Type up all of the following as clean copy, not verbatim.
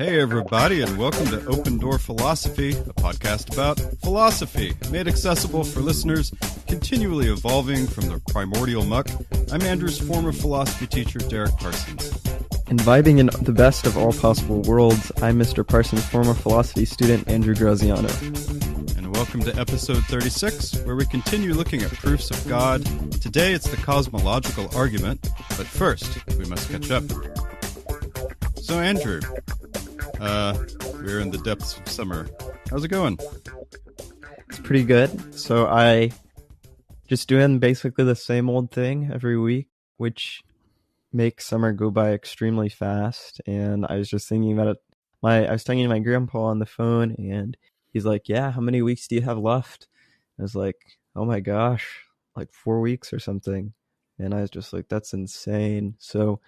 Hey everybody, and welcome to Open Door Philosophy, a podcast about philosophy, made accessible for listeners continually evolving from the primordial muck. I'm Andrew's former philosophy teacher, Derek Parsons. And vibing in the best of all possible worlds, I'm Mr. Parsons' former philosophy student, Andrew Graziano. And welcome to episode 36, where we continue looking at proofs of God. Today it's the cosmological argument, but first, we must catch up. So Andrew, we're in the depths of summer. How's it going? It's pretty good. So I just doing basically the same old thing every week, which makes summer go by extremely fast. And I was just thinking about it. I was talking to my grandpa on the phone, and he's like, "Yeah, how many weeks do you have left?" I was like, "Oh my gosh, like 4 weeks or something." And I was just like, "That's insane." So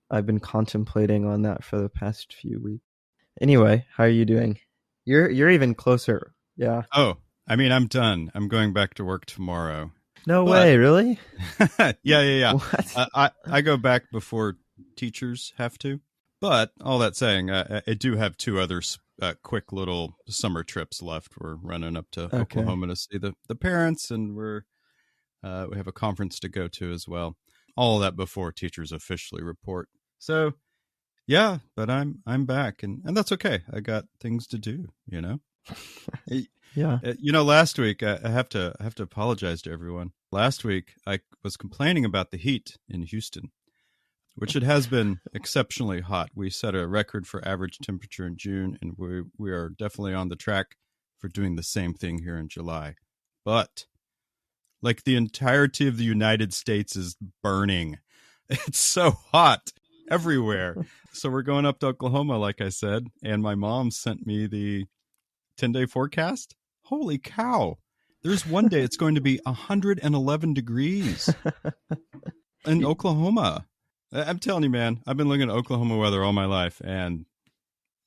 I've been contemplating on that for the past few weeks. Anyway, how are you doing? You're even closer. Yeah. Oh, I mean, I'm done. I'm going back to work tomorrow. No way, really? Yeah. What? I go back before teachers have to. But all that saying, I do have two other quick little summer trips left. We're running up to Oklahoma to see the parents, and we have a conference to go to as well. All of that before teachers officially report. So, yeah, but I'm back, and that's okay. I got things to do, you know. Yeah. You know, last week I have to apologize to everyone. Last week I was complaining about the heat in Houston, which it has been exceptionally hot. We set a record for average temperature in June, and we are definitely on the track for doing the same thing here in July. But like the entirety of the United States is burning. It's so hot everywhere. So we're going up to Oklahoma, like I said, and my mom sent me the 10-day forecast. Holy cow. There's one day it's going to be 111 degrees in Oklahoma. I'm telling you, man, I've been looking at Oklahoma weather all my life, and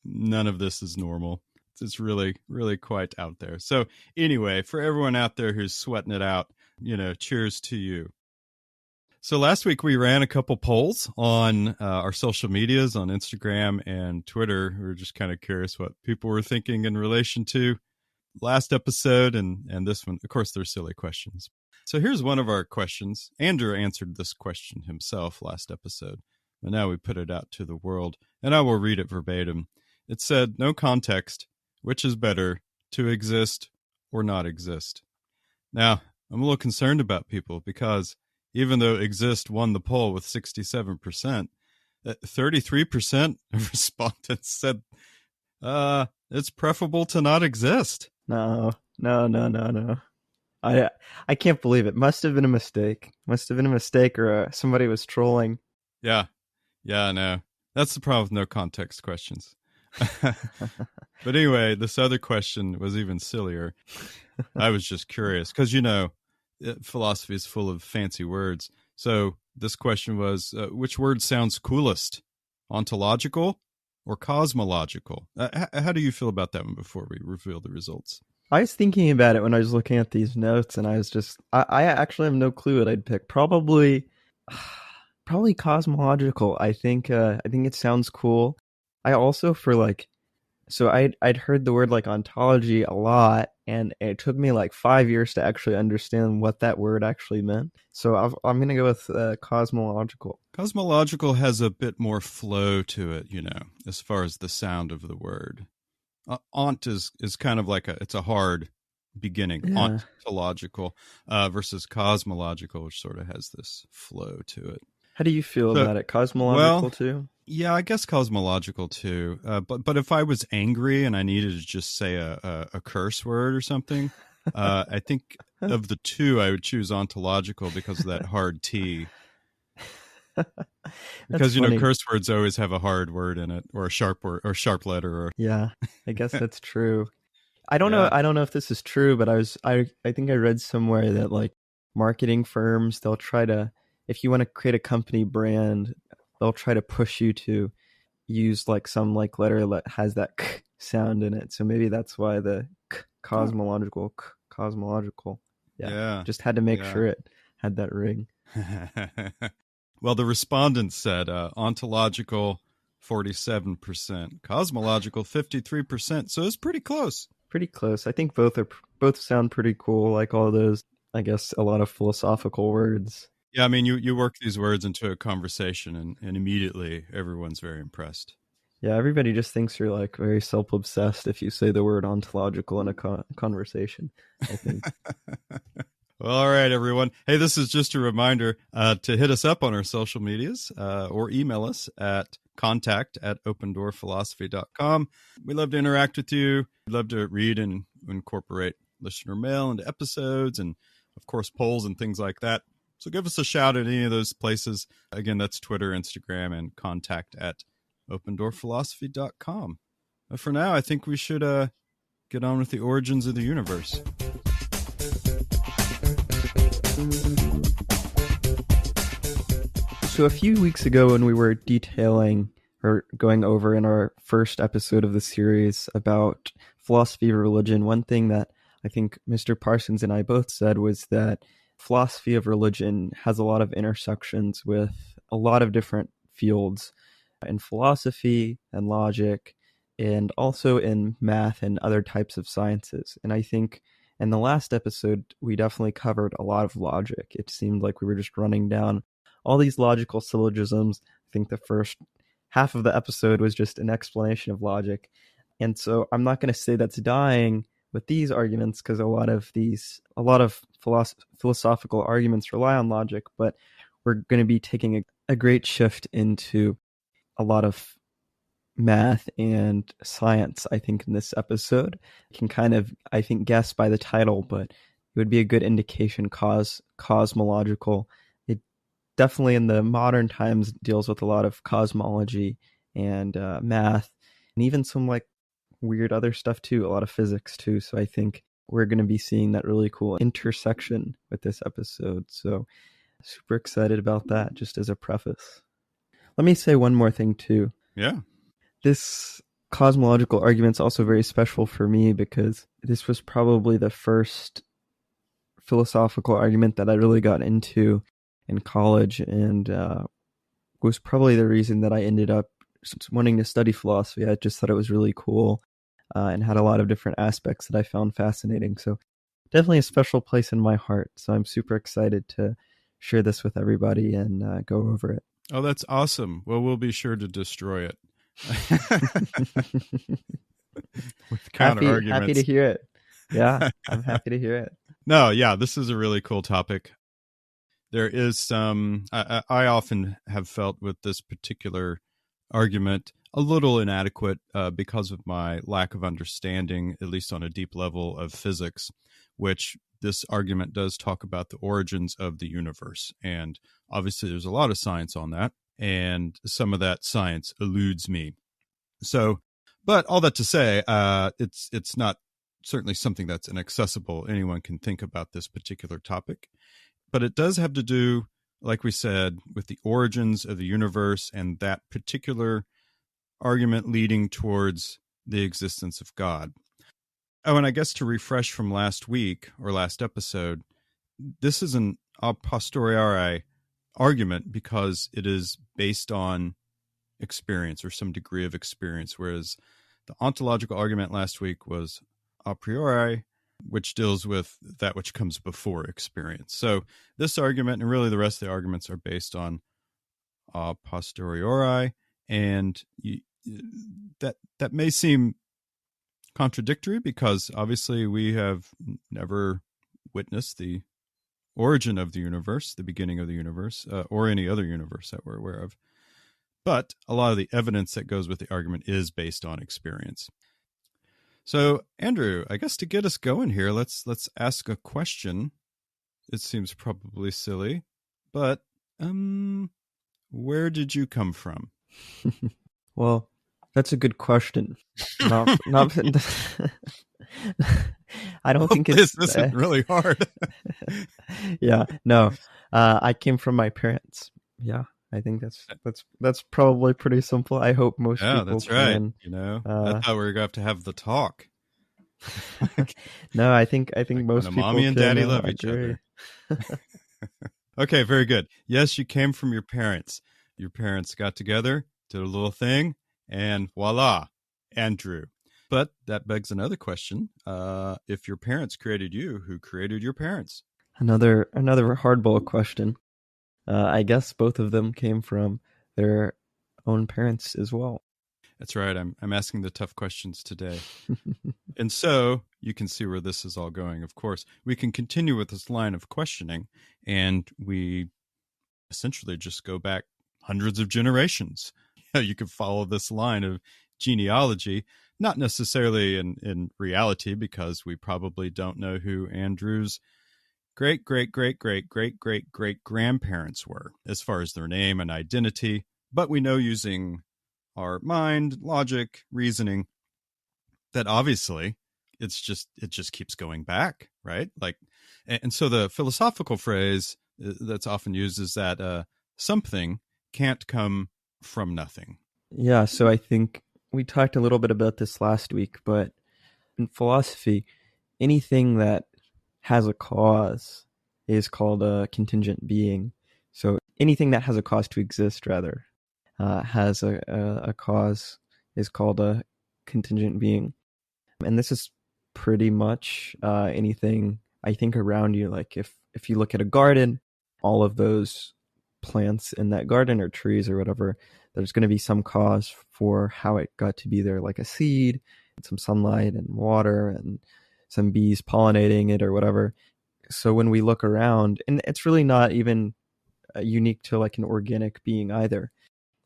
none of this is normal. It's really, really quite out there. So anyway, for everyone out there who's sweating it out, you know, cheers to you. So last week we ran a couple polls on our social medias, on Instagram and Twitter. We were just kind of curious what people were thinking in relation to last episode and this one. Of course, they're silly questions. So here's one of our questions. Andrew answered this question himself last episode, but now we put it out to the world, and I will read it verbatim. It said, "No context. Which is better, to exist or not exist?" Now, I'm a little concerned about people because even though exist won the poll with 67%, 33% of respondents said it's preferable to not exist. No. I can't believe it. Must have been a mistake. Or somebody was trolling. Yeah, no. That's the problem with no context questions. But anyway, this other question was even sillier. I was just curious because, you know, philosophy is full of fancy words. So this question was, which word sounds coolest? Ontological or cosmological? How do you feel about that one before we reveal the results? I was thinking about it when I was looking at these notes, and I was just, I actually have no clue what I'd pick. Probably cosmological. I think it sounds cool. I also, so I'd heard the word like ontology a lot, and it took me like 5 years to actually understand what that word actually meant. So I'm going to go with cosmological. Cosmological has a bit more flow to it, you know, as far as the sound of the word. Ont is kind of like it's a hard beginning. Yeah. Ontological versus cosmological, which sort of has this flow to it. How do you feel about it? Cosmological too? Yeah, I guess cosmological too. But if I was angry and I needed to just say a curse word or something, I think of the two, I would choose ontological because of that hard T. Because, you know, curse words always have a hard word in it, or a sharp word, or sharp letter. Or yeah, I guess that's true. I don't know if this is true, but I think I read somewhere that like marketing firms, they'll try to, if you want to create a company brand, they'll try to push you to use like some like letter that has that k sound in it. So maybe that's why the cosmological. Yeah. Just had to make sure it had that ring. Well, the respondents said ontological 47%. Cosmological, 53%. So it's pretty close. Pretty close. I think both sound pretty cool, like all those, I guess, a lot of philosophical words. Yeah, I mean, you work these words into a conversation, and immediately everyone's very impressed. Yeah, everybody just thinks you're like very self-obsessed if you say the word ontological in a conversation, I think. Well, all right, everyone. Hey, this is just a reminder to hit us up on our social medias or email us at contact@opendoorphilosophy.com. We love to interact with you. We love to read and incorporate listener mail into episodes and, of course, polls and things like that. So give us a shout at any of those places. Again, that's Twitter, Instagram, and contact@opendoorphilosophy.com. But for now, I think we should get on with the origins of the universe. So a few weeks ago when we were detailing or going over in our first episode of the series about philosophy of religion, one thing that I think Mr. Parsons and I both said was that philosophy of religion has a lot of intersections with a lot of different fields in philosophy and logic, and also in math and other types of sciences. And I think in the last episode, we definitely covered a lot of logic. It seemed like we were just running down all these logical syllogisms. I think the first half of the episode was just an explanation of logic. And so I'm not going to say that's dying with these arguments, because a lot of philosophical arguments rely on logic, but we're going to be taking a great shift into a lot of math and science, I think, in this episode. You can kind of, I think, guess by the title, but it would be a good indication. Cosmological. It definitely in the modern times deals with a lot of cosmology and math, and even some like weird other stuff too, a lot of physics too. So I think we're going to be seeing that really cool intersection with this episode. So super excited about that, just as a preface. Let me say one more thing too. Yeah. This cosmological argument is also very special for me because this was probably the first philosophical argument that I really got into in college, and was probably the reason that I ended up wanting to study philosophy. I just thought it was really cool and had a lot of different aspects that I found fascinating. So definitely a special place in my heart. So I'm super excited to share this with everybody and go over it. Oh, that's awesome. Well, we'll be sure to destroy it. With counter arguments. Happy to hear it. Yeah, I'm happy to hear it. No, yeah, this is a really cool topic. There is some, I often have felt with this particular argument a little inadequate because of my lack of understanding, at least on a deep level, of physics, which this argument does talk about the origins of the universe. And obviously there's a lot of science on that, and some of that science eludes me. So, but all that to say, it's not certainly something that's inaccessible. Anyone can think about this particular topic, but it does have to do, like we said, with the origins of the universe and that particular argument leading towards the existence of God. Oh, and I guess to refresh from last week or last episode, this is an a posteriori argument because it is based on experience or some degree of experience, whereas the ontological argument last week was a priori, which deals with that which comes before experience. So this argument, and really the rest of the arguments, are based on a posteriori, and that may seem contradictory because obviously we have never witnessed the origin of the universe, the beginning of the universe, or any other universe that we're aware of. But a lot of the evidence that goes with the argument is based on experience. So, Andrew, I guess to get us going here, let's ask a question. It seems probably silly, but where did you come from? Well, that's a good question. Not I don't think it's... This isn't really hard. Yeah, no. I came from my parents. Yeah, I think that's probably pretty simple. I hope most people that's can. Right. You know, I thought we were going to have the talk. No, I think most people mommy and daddy love each agree. other. Okay, very good. Yes, you came from your parents. Your parents got together did a little thing, and voila, Andrew. But that begs another question. If your parents created you, who created your parents? Another hardball question. I guess both of them came from their own parents as well. That's right. I'm asking the tough questions today. And so you can see where this is all going. Of course, we can continue with this line of questioning, and we essentially just go back hundreds of generations. You can follow this line of genealogy, not necessarily in reality, because we probably don't know who Andrew's great great great great great great great grandparents were as far as their name and identity, but we know using our mind, logic, reasoning, that obviously it just keeps going back, right? Like, and so the philosophical phrase that's often used is that something can't come from nothing. Yeah, so I think we talked a little bit about this last week, but in philosophy, anything that has a cause is called a contingent being. So anything that has a cause to exist, rather, has a cause, is called a contingent being. And this is pretty much anything, I think, around you. Like if you look at a garden, all of those plants in that garden or trees or whatever, there's going to be some cause for how it got to be there, like a seed, and some sunlight and water and some bees pollinating it or whatever. So when we look around, and it's really not even unique to like an organic being either.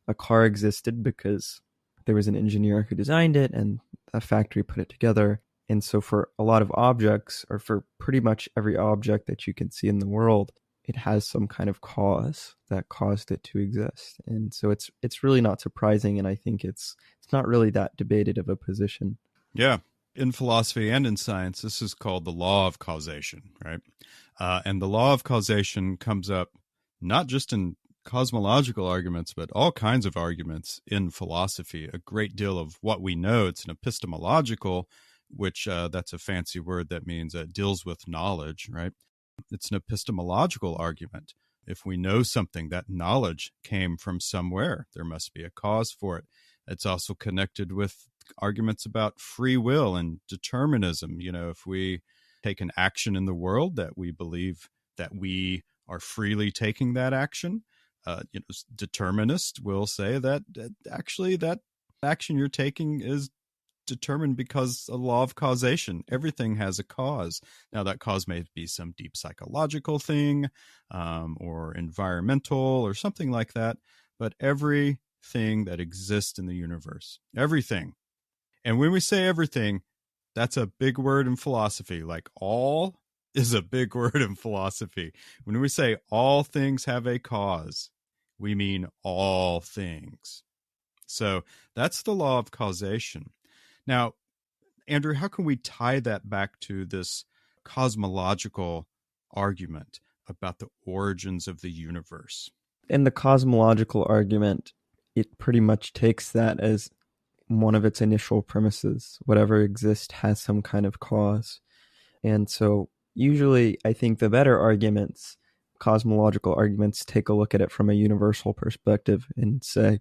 A car existed because there was an engineer who designed it and a factory put it together. And so for a lot of objects, or for pretty much every object that you can see in the world, it has some kind of cause that caused it to exist. And so it's really not surprising, and I think it's not really that debated of a position. Yeah. In philosophy and in science, this is called the law of causation, right? And the law of causation comes up not just in cosmological arguments, but all kinds of arguments in philosophy. A great deal of what we know, it's an epistemological, which that's a fancy word that means deals with knowledge, right? It's an epistemological argument. If we know something, that knowledge came from somewhere. There must be a cause for it. It's also connected with arguments about free will and determinism. You know, if we take an action in the world, that we believe that we are freely taking that action. Determinists will say that actually that action you're taking is determined because a law of causation. Everything has a cause. Now, that cause may be some deep psychological thing or environmental or something like that, but everything that exists in the universe, everything. And when we say everything, that's a big word in philosophy. Like all is a big word in philosophy. When we say all things have a cause, we mean all things. So that's the law of causation. Now, Andrew, how can we tie that back to this cosmological argument about the origins of the universe? In the cosmological argument, it pretty much takes that as one of its initial premises. Whatever exists has some kind of cause. And so usually I think the better arguments, cosmological arguments, take a look at it from a universal perspective and say,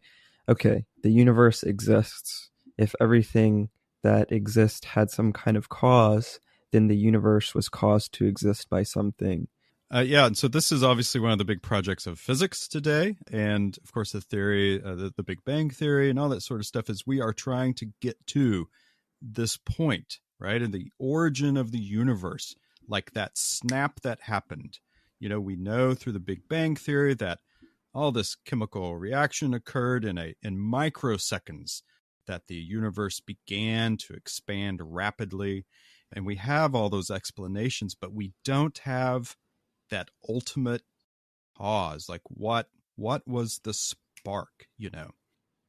okay, the universe exists. If everything that exists had some kind of cause, then the universe was caused to exist by something. Yeah, and so this is obviously one of the big projects of physics today. And of course, the theory, the Big Bang Theory and all that sort of stuff is we are trying to get to this point, right? And the origin of the universe, like that snap that happened. You know, we know through the Big Bang Theory that all this chemical reaction occurred in microseconds, that the universe began to expand rapidly. And we have all those explanations, but we don't have that ultimate cause. Like what was the spark, you know?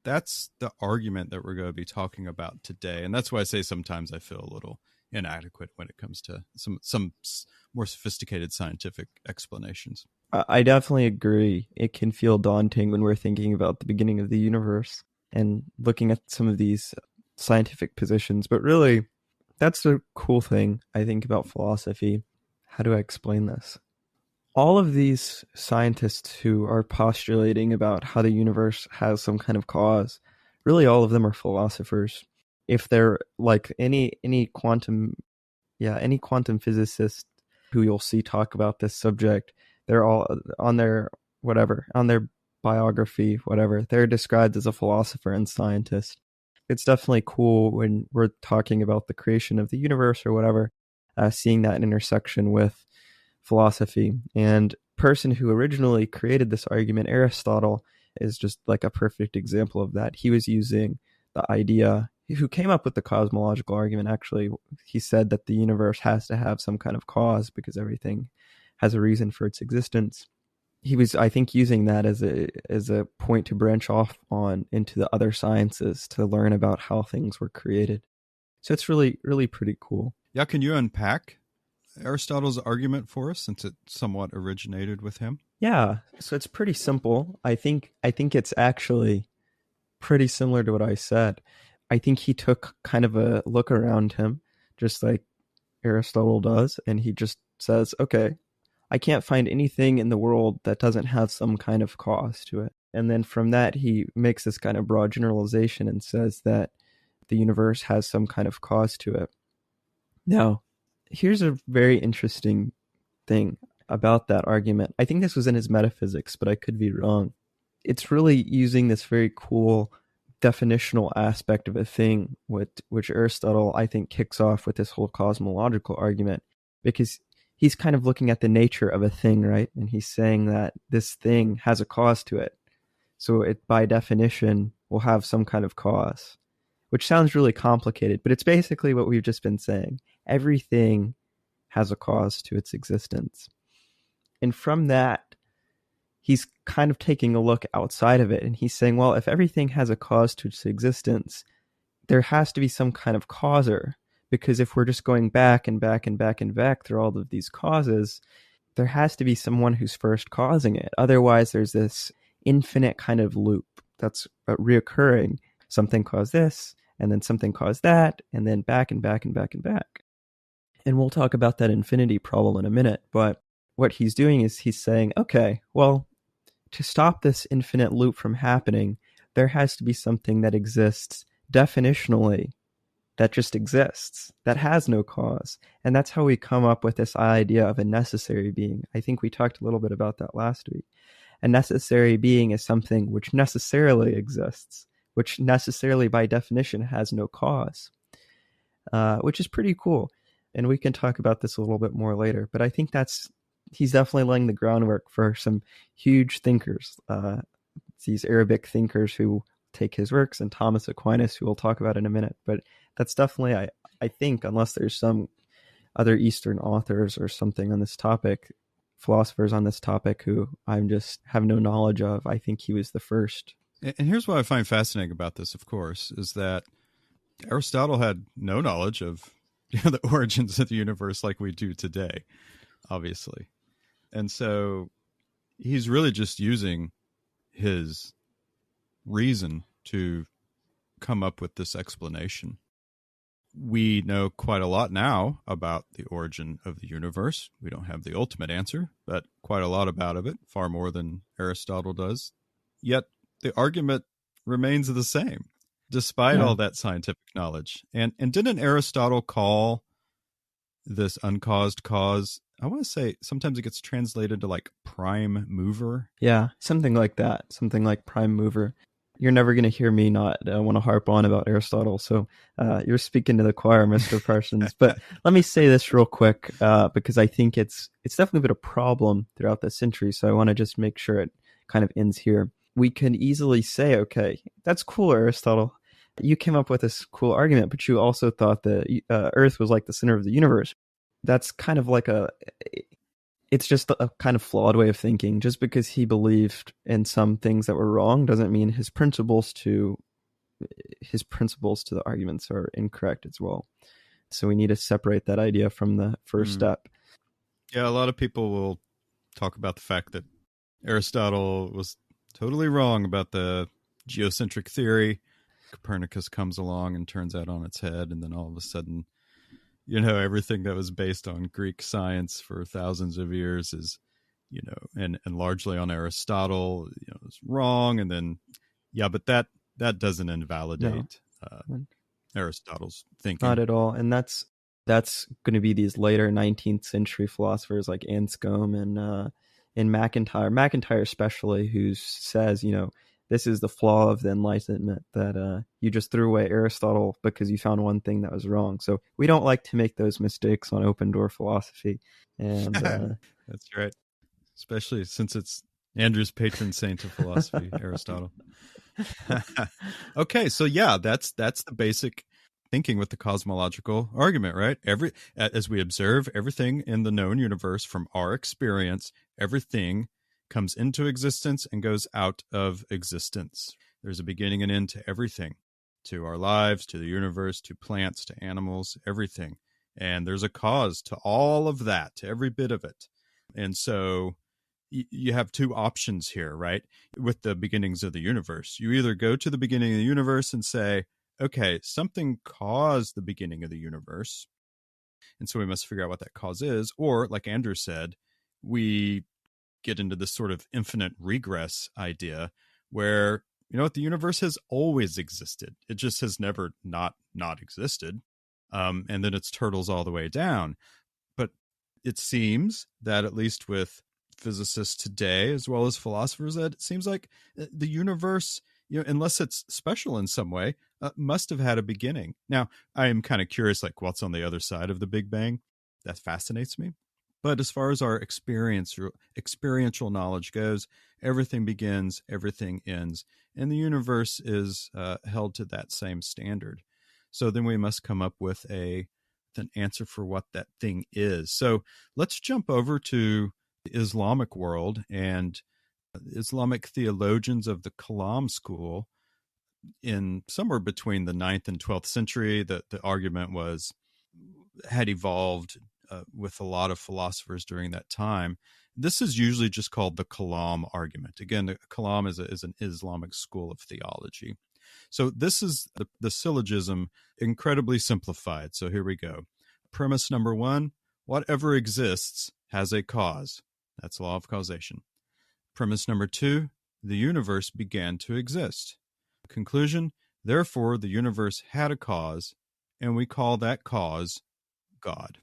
That's the argument that we're going to be talking about today. And that's why I say sometimes I feel a little inadequate when it comes to some more sophisticated scientific explanations. I definitely agree. It can feel daunting when we're thinking about the beginning of the universe and looking at some of these scientific positions. But really, that's the cool thing, I think, about philosophy. How do I explain this? all of these scientists who are postulating about how the universe has some kind of cause, really all of them are philosophers. If they're like any quantum, yeah, any quantum physicist who you'll see talk about this subject, they're all on their whatever, on their biography, whatever, they're described as a philosopher and scientist. It's definitely cool when we're talking about the creation of the universe or whatever, seeing that intersection with philosophy. And person who originally created this argument, Aristotle, is just like a perfect example of that. He was using the idea, who came up with the cosmological argument, actually. He said that the universe has to have some kind of cause because everything has a reason for its existence. He was, I think, using that as a point to branch off on into the other sciences to learn about how things were created. So it's really, really pretty cool. Yeah, can you unpack Aristotle's argument for us, since it somewhat originated with him? Yeah, so it's pretty simple. I think it's actually pretty similar to what I said. I think he took kind of a look around him, just like Aristotle does, and he just says, okay, I can't find anything in the world that doesn't have some kind of cause to it. And then from that, he makes this kind of broad generalization and says that the universe has some kind of cause to it. Now, here's a very interesting thing about that argument. I think this was in his metaphysics, but I could be wrong. It's really using this very cool definitional aspect of a thing, which Aristotle, I think, kicks off with this whole cosmological argument, because he's kind of looking at the nature of a thing, right? And he's saying that this thing has a cause to it. So it, by definition, will have some kind of cause, which sounds really complicated, but it's basically what we've just been saying. Everything has a cause to its existence. And from that, he's kind of taking a look outside of it, and he's saying, well, if everything has a cause to its existence, there has to be some kind of causer, because if we're just going back and back and back and back through all of these causes, there has to be someone who's first causing it. Otherwise, there's this infinite kind of loop that's reoccurring. Something caused this, and then something caused that, and then back and back and back and back. And we'll talk about that infinity problem in a minute. But what he's doing is he's saying, okay, well, to stop this infinite loop from happening, there has to be something that exists definitionally, that just exists, that has no cause. And that's how we come up with this idea of a necessary being. I think we talked a little bit about that last week. A necessary being is something which necessarily exists, which necessarily by definition has no cause, which is pretty cool. And we can talk about this a little bit more later. But I think he's definitely laying the groundwork for some huge thinkers, these Arabic thinkers who take his works, and Thomas Aquinas, who we'll talk about in a minute. But that's definitely, I think, unless there's some other Eastern authors or something on this topic, philosophers on this topic who I'm just have no knowledge of, I think he was the first. And here's what I find fascinating about this, of course, is that Aristotle had no knowledge of the origins of the universe like we do today, obviously. And so he's really just using his reason to come up with this explanation. We know quite a lot now about the origin of the universe. We don't have the ultimate answer, but quite a lot about it, far more than Aristotle does. Yet the argument remains the same, despite all that scientific knowledge. And didn't Aristotle call this uncaused cause, I want to say sometimes it gets translated to like prime mover? Yeah, something like that. Something like prime mover. You're never going to hear me not want to harp on about Aristotle. So you're speaking to the choir, Mr. Parsons. But let me say this real quick, because I think it's definitely been a problem throughout the century. So I want to just make sure it kind of ends here. We can easily say, okay, that's cool, Aristotle. You came up with this cool argument, but you also thought the Earth was like the center of the universe. That's kind of like it's just a kind of flawed way of thinking. Just because he believed in some things that were wrong doesn't mean his principles to the arguments are incorrect as well. So we need to separate that idea from the first step. Yeah, a lot of people will talk about the fact that Aristotle was totally wrong about the geocentric theory. Copernicus comes along and turns that on its head, and then all of a sudden, everything that was based on Greek science for thousands of years is, and largely on Aristotle, it's wrong. And then, but that doesn't invalidate Aristotle's thinking. Not at all. And that's going to be these later 19th century philosophers like Anscombe and MacIntyre especially, who says, this is the flaw of the Enlightenment, that you just threw away Aristotle because you found one thing that was wrong. So we don't like to make those mistakes on open door philosophy. And that's right. Especially since it's Andrew's patron saint of philosophy, Aristotle. Okay, so that's the basic thinking with the cosmological argument, right? As we observe everything in the known universe from our experience, everything comes into existence and goes out of existence. There's a beginning and end to everything, to our lives, to the universe, to plants, to animals, everything. And there's a cause to all of that, to every bit of it. And so you have two options here, right? With the beginnings of the universe. You either go to the beginning of the universe and say, okay, something caused the beginning of the universe, and so we must figure out what that cause is. Or, like Andrew said, we get into this sort of infinite regress idea where, the universe has always existed. It just has never not existed. And then it's turtles all the way down. But it seems that, at least with physicists today, as well as philosophers, that it seems like the universe, unless it's special in some way, must have had a beginning. Now, I am kind of curious, like, what's on the other side of the Big Bang? That fascinates me. But as far as our experiential knowledge goes, everything begins, everything ends, and the universe is held to that same standard. So then we must come up with an answer for what that thing is. So let's jump over to the Islamic world, and Islamic theologians of the Kalam school in somewhere between the 9th and 12th century. The argument had evolved with a lot of philosophers during that time. This is usually just called the Kalam argument. Again, the Kalam is an Islamic school of theology. So this is the syllogism, incredibly simplified. So here we go. Premise number 1, whatever exists has a cause. That's law of causation. Premise number 2, the universe began to exist. Conclusion, therefore, the universe had a cause, and we call that cause God.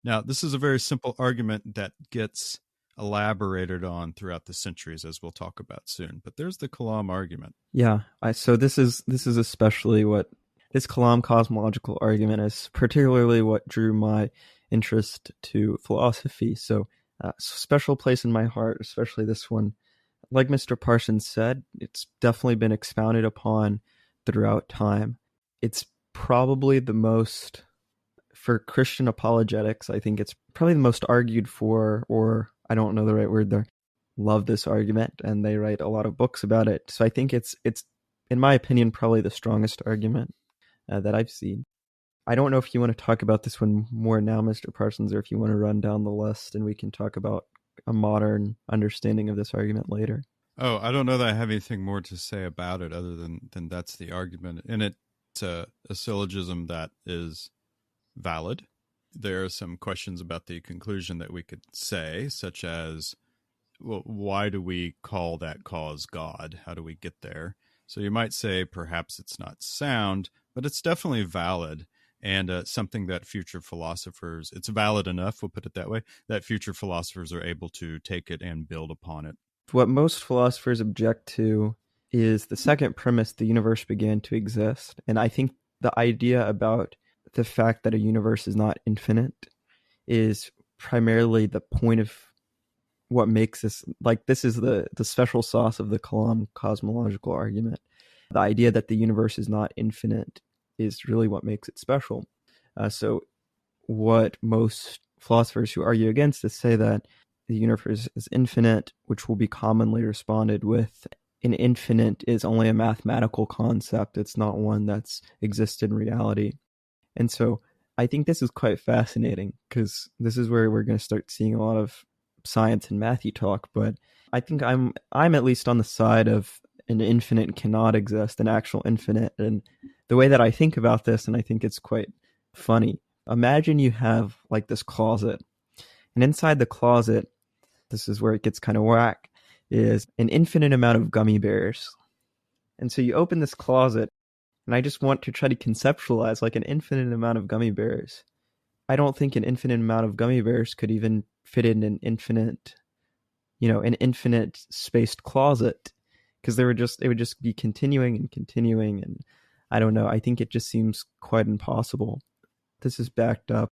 Now, this is a very simple argument that gets elaborated on throughout the centuries, as we'll talk about soon. But there's the Kalam argument. Yeah, so this is especially what this Kalam cosmological argument is, particularly what drew my interest to philosophy. So, special place in my heart, especially this one. Like Mr. Parsons said, it's definitely been expounded upon throughout time. It's probably the most, for Christian apologetics, I think it's probably the most argued for, or I don't know the right word there, love this argument, and they write a lot of books about it. So I think it's in my opinion, probably the strongest argument that I've seen. I don't know if you want to talk about this one more now, Mr. Parsons, or if you want to run down the list and we can talk about a modern understanding of this argument later. Oh, I don't know that I have anything more to say about it other than that's the argument. And it's a syllogism that is valid. There are some questions about the conclusion that we could say, such as, well, why do we call that cause God? How do we get there? So you might say perhaps it's not sound, but it's definitely valid. And something that future philosophers, it's valid enough, we'll put it that way, that future philosophers are able to take it and build upon it. What most philosophers object to is the second premise, the universe began to exist. And I think the idea about the fact that a universe is not infinite is primarily the point of what makes this, like, this is the special sauce of the Kalam cosmological argument. The idea that the universe is not infinite is really what makes it special. So what most philosophers who argue against this say that the universe is infinite, which will be commonly responded with, an infinite is only a mathematical concept. It's not one that's existed in reality. And so I think this is quite fascinating, because this is where we're going to start seeing a lot of science and mathy talk. But I think I'm at least on the side of an infinite cannot exist, an actual infinite. And the way that I think about this, and I think it's quite funny, imagine you have like this closet, and inside the closet this is where it gets kind of whack, is an infinite amount of gummy bears. And so you open this closet, and I just want to try to conceptualize like an infinite amount of gummy bears. I don't think an infinite amount of gummy bears could even fit in an infinite spaced closet, because it would just be continuing and continuing. And I don't know. I think it just seems quite impossible. This is backed up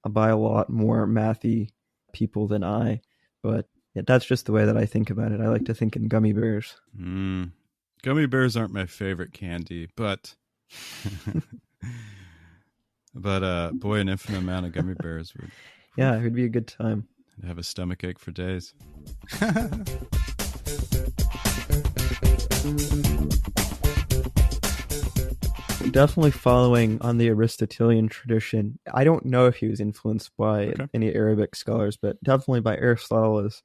by a lot more mathy people than I, but that's just the way that I think about it. I like to think in gummy bears. Gummy bears aren't my favorite candy, but boy, an infinite amount of gummy bears would. Yeah, it would be a good time. I'd have a stomachache for days. Definitely following on the Aristotelian tradition. I don't know if he was influenced by any Arabic scholars, but definitely by Aristotle is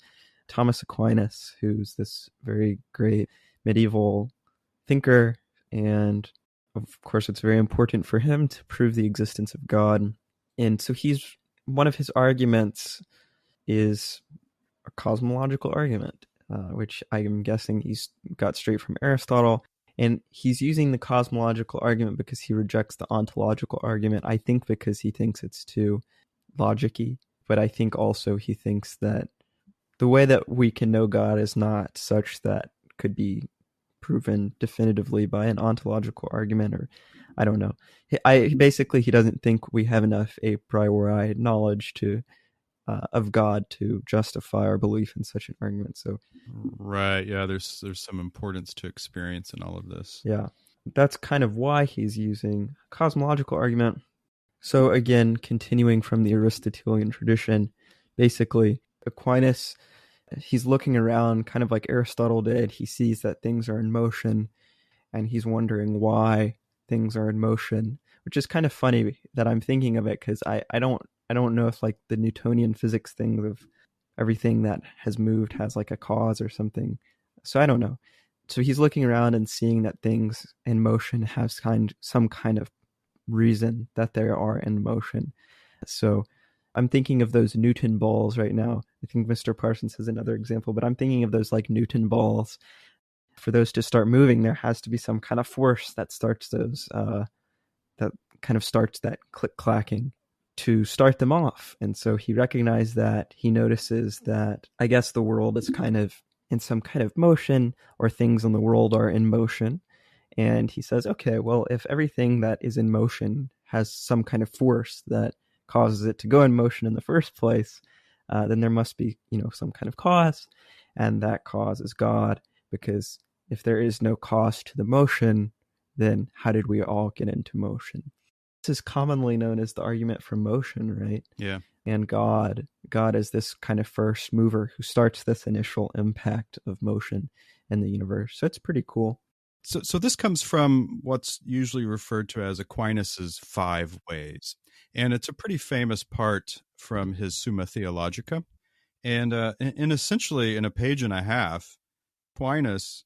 Thomas Aquinas, who's this very great medieval thinker. And of course, it's very important for him to prove the existence of God. And so one of his arguments is a cosmological argument, which I'm guessing he's got straight from Aristotle. And he's using the cosmological argument because he rejects the ontological argument. I think because he thinks it's too logic-y, but I think also he thinks that the way that we can know God is not such that could be proven definitively by an ontological argument, or I don't know. Basically, he doesn't think we have enough a priori knowledge of God to justify our belief in such an argument. So, right, yeah, there's some importance to experience in all of this. Yeah, that's kind of why he's using cosmological argument. So again, continuing from the Aristotelian tradition, basically Aquinas, he's looking around kind of like Aristotle did. He sees that things are in motion, and he's wondering why things are in motion, which is kind of funny that I'm thinking of it, because I don't know if like the Newtonian physics thing of everything that has moved has like a cause or something. So I don't know. So he's looking around and seeing that things in motion have some kind of reason that they are in motion. So I'm thinking of those Newton balls right now. I think Mr. Parsons has another example, but I'm thinking of those like Newton balls. For those to start moving, there has to be some kind of force that starts those, that kind of starts that click-clacking to start them off. And so he recognized that. He notices that I guess the world is kind of in some kind of motion, or things in the world are in motion. And he says, okay, well, if everything that is in motion has some kind of force that causes it to go in motion in the first place, then there must be, some kind of cause, and that cause is God. Because if there is no cause to the motion, then how did we all get into motion? This is commonly known as the argument from motion, right? Yeah. And God is this kind of first mover who starts this initial impact of motion in the universe. So it's pretty cool. So this comes from what's usually referred to as Aquinas's 5 ways. And it's a pretty famous part from his Summa Theologica. And essentially, in a page and a half, Aquinas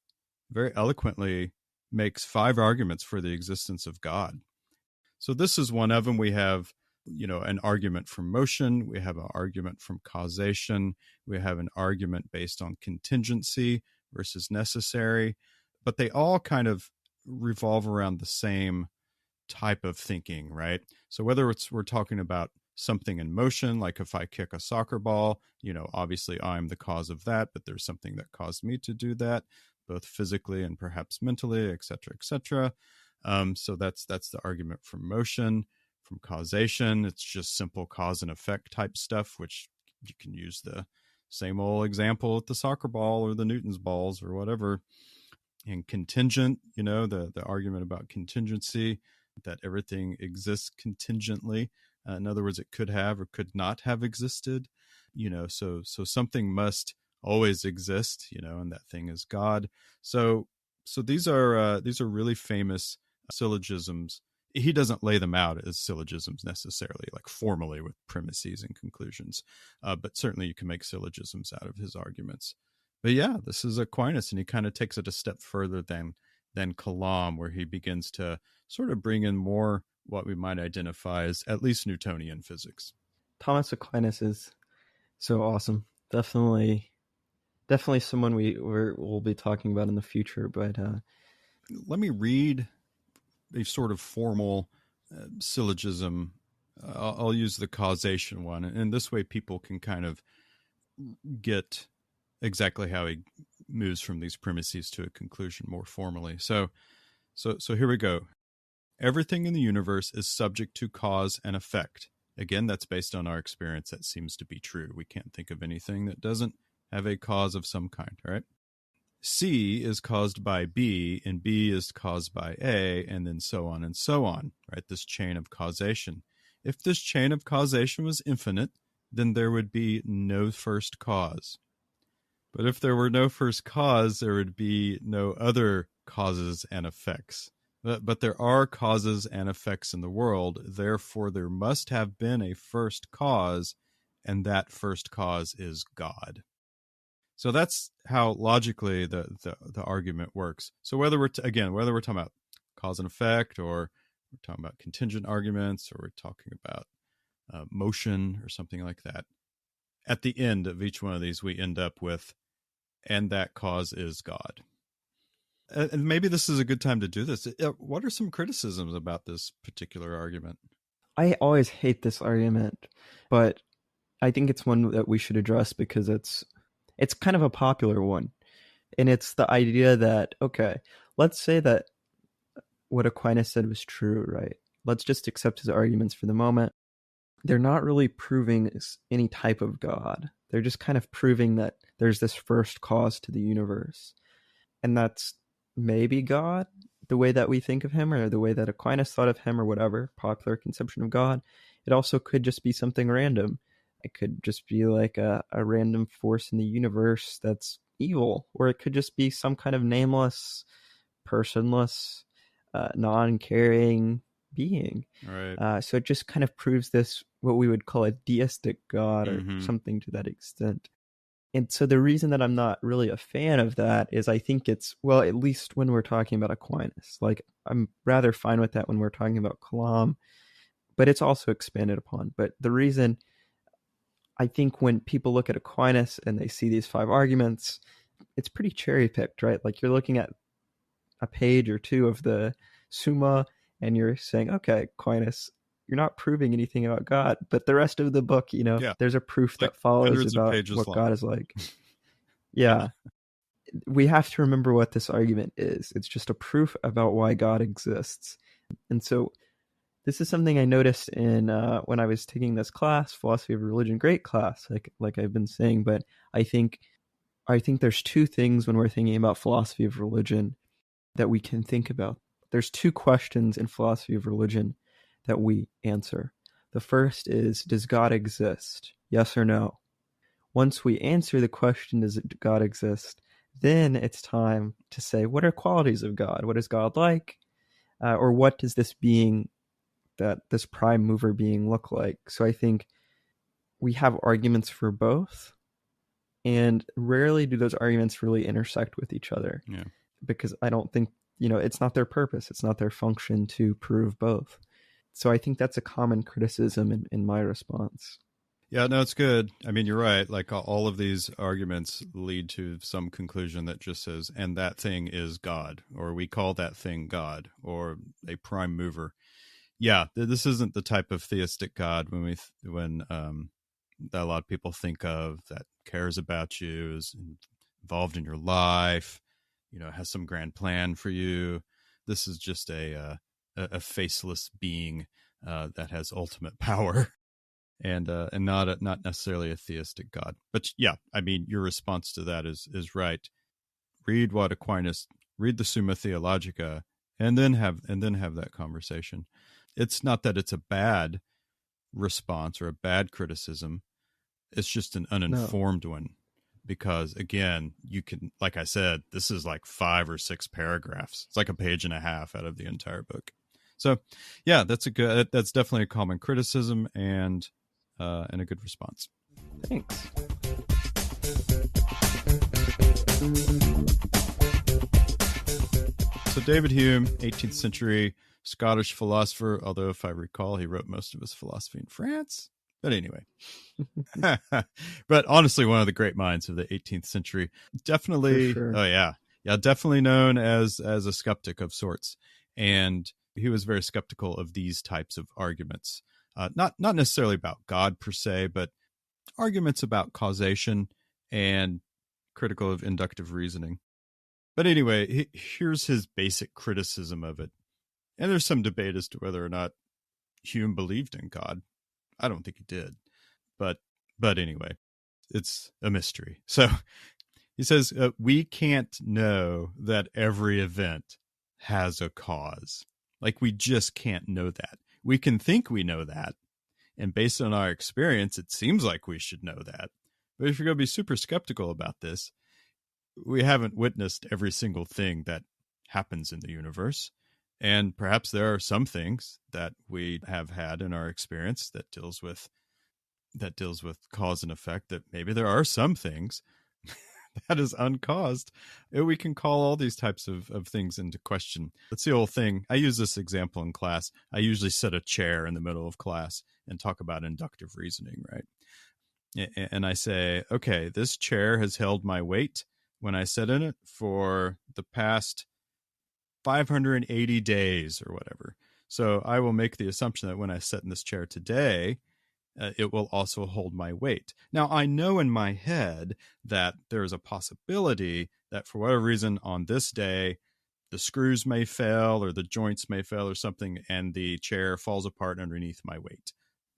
very eloquently makes 5 arguments for the existence of God. So this is one of them. We have, an argument from motion. We have an argument from causation. We have an argument based on contingency versus necessary. But they all kind of revolve around the same type of thinking, right? So whether we're talking about something in motion, like if I kick a soccer ball, obviously I'm the cause of that, but there's something that caused me to do that, both physically and perhaps mentally, et cetera, et cetera. So that's the argument from motion. From causation, it's just simple cause and effect type stuff, which you can use the same old example with the soccer ball or the Newton's balls or whatever. And contingent, the argument about contingency, that everything exists contingently. In other words, it could have or could not have existed. So something must always exist, and that thing is God. So these are really famous syllogisms. He doesn't lay them out as syllogisms necessarily, like formally with premises and conclusions, but certainly you can make syllogisms out of his arguments. But yeah, this is Aquinas, and he kind of takes it a step further than Kalam, where he begins to sort of bring in more what we might identify as at least Newtonian physics. Thomas Aquinas is so awesome. Definitely Definitely someone we'll be talking about in the future. But Let me read a sort of formal syllogism. I'll use the causation one, and this way people can kind of get exactly how he moves from these premises to a conclusion more formally. So here we go. Everything in the universe is subject to cause and effect. Again, that's based on our experience. That seems to be true. We can't think of anything that doesn't have a cause of some kind, right? C is caused by B, and B is caused by A, and then so on and so on, right? This chain of causation. If this chain of causation was infinite, then there would be no first cause. But if there were no first cause, there would be no other causes and effects. But there are causes and effects in the world. Therefore, there must have been a first cause, and that first cause is God. So that's how logically the argument works. So whether we're whether we're talking about cause and effect, or we're talking about contingent arguments, or we're talking about motion or something like that, at the end of each one of these, we end up with, and that cause is God. And maybe this is a good time to do this. What are some criticisms about this particular argument? I always hate this argument, but I think it's one that we should address because it's kind of a popular one. And it's the idea that, okay, let's say that what Aquinas said was true, right? Let's just accept his arguments for the moment. They're not really proving any type of God. They're just kind of proving that there's this first cause to the universe. And that's maybe God, the way that we think of him, or the way that Aquinas thought of him, or whatever popular conception of God. It also could just be something random. It could just be like a random force in the universe that's evil, or it could just be some kind of nameless, personless, non-caring being. Right. So it just kind of proves this, what we would call a deistic God, or something to that extent. And so the reason that I'm not really a fan of that is I think it's, well, at least when we're talking about Aquinas, like I'm rather fine with that when we're talking about Kalam, but it's also expanded upon. But the reason I think when people look at Aquinas and they see these 5 arguments, it's pretty cherry picked, right? Like you're looking at a page or two of the Summa and you're saying, okay, Aquinas, you're not proving anything about God, but the rest of the book, there's a proof that follows about what God is like. Yeah. We have to remember what this argument is. It's just a proof about why God exists. And so this is something I noticed in when I was taking this class, Philosophy of Religion, great class, like I've been saying. But I think there's 2 things when we're thinking about philosophy of religion that we can think about. There's 2 questions in philosophy of religion that we answer. The first is, does God exist? Yes or no? Once we answer the question, does God exist? Then it's time to say, what are qualities of God? What is God like? Or what does this being, that this prime mover being, look like? So I think we have arguments for both, and rarely do those arguments really intersect with each other. Yeah. Because I don't think, it's not their purpose. It's not their function to prove both. So I think that's a common criticism in my response. Yeah, no, it's good. I mean, you're right. Like all of these arguments lead to some conclusion that just says, and that thing is God, or we call that thing God, or a prime mover. Yeah, this isn't the type of theistic God when that a lot of people think of, that cares about you, is involved in your life, has some grand plan for you. This is just a faceless being that has ultimate power. And not necessarily a theistic God. But yeah, I mean, your response to that is right. Read the Summa Theologica, and then have that conversation. It's not that it's a bad response or a bad criticism. It's just an uninformed one, because again, you can, like I said, this is like 5 or 6 paragraphs. It's like a page and a half out of the entire book. So yeah, that's definitely a common criticism, and a good response. Thanks. So David Hume, 18th century Scottish philosopher, although if I recall, he wrote most of his philosophy in France. But anyway, but honestly, one of the great minds of the 18th century. For Definitely, sure. oh yeah, definitely known as a skeptic of sorts, and he was very skeptical of these types of arguments. Not necessarily about God per se, but arguments about causation and critical of inductive reasoning. But anyway, here's his basic criticism of it. And there's some debate as to whether or not Hume believed in God. I don't think he did. But anyway, it's a mystery. So he says, we can't know that every event has a cause. Like, we just can't know that. We can think we know that. And based on our experience, it seems like we should know that. But if you're going to be super skeptical about this, we haven't witnessed every single thing that happens in the universe. And perhaps there are some things that we have had in our experience that deals with cause and effect, that maybe there are some things that is uncaused. We can call all these types of things into question. That's the whole thing. I use this example in class. I usually set a chair in the middle of class and talk about inductive reasoning, right? And I say, okay, this chair has held my weight when I sit in it for the past 580 days or whatever. So I will make the assumption that when I sit in this chair today, it will also hold my weight. Now, I know in my head that there is a possibility that for whatever reason on this day, the screws may fail or the joints may fail or something, and the chair falls apart underneath my weight.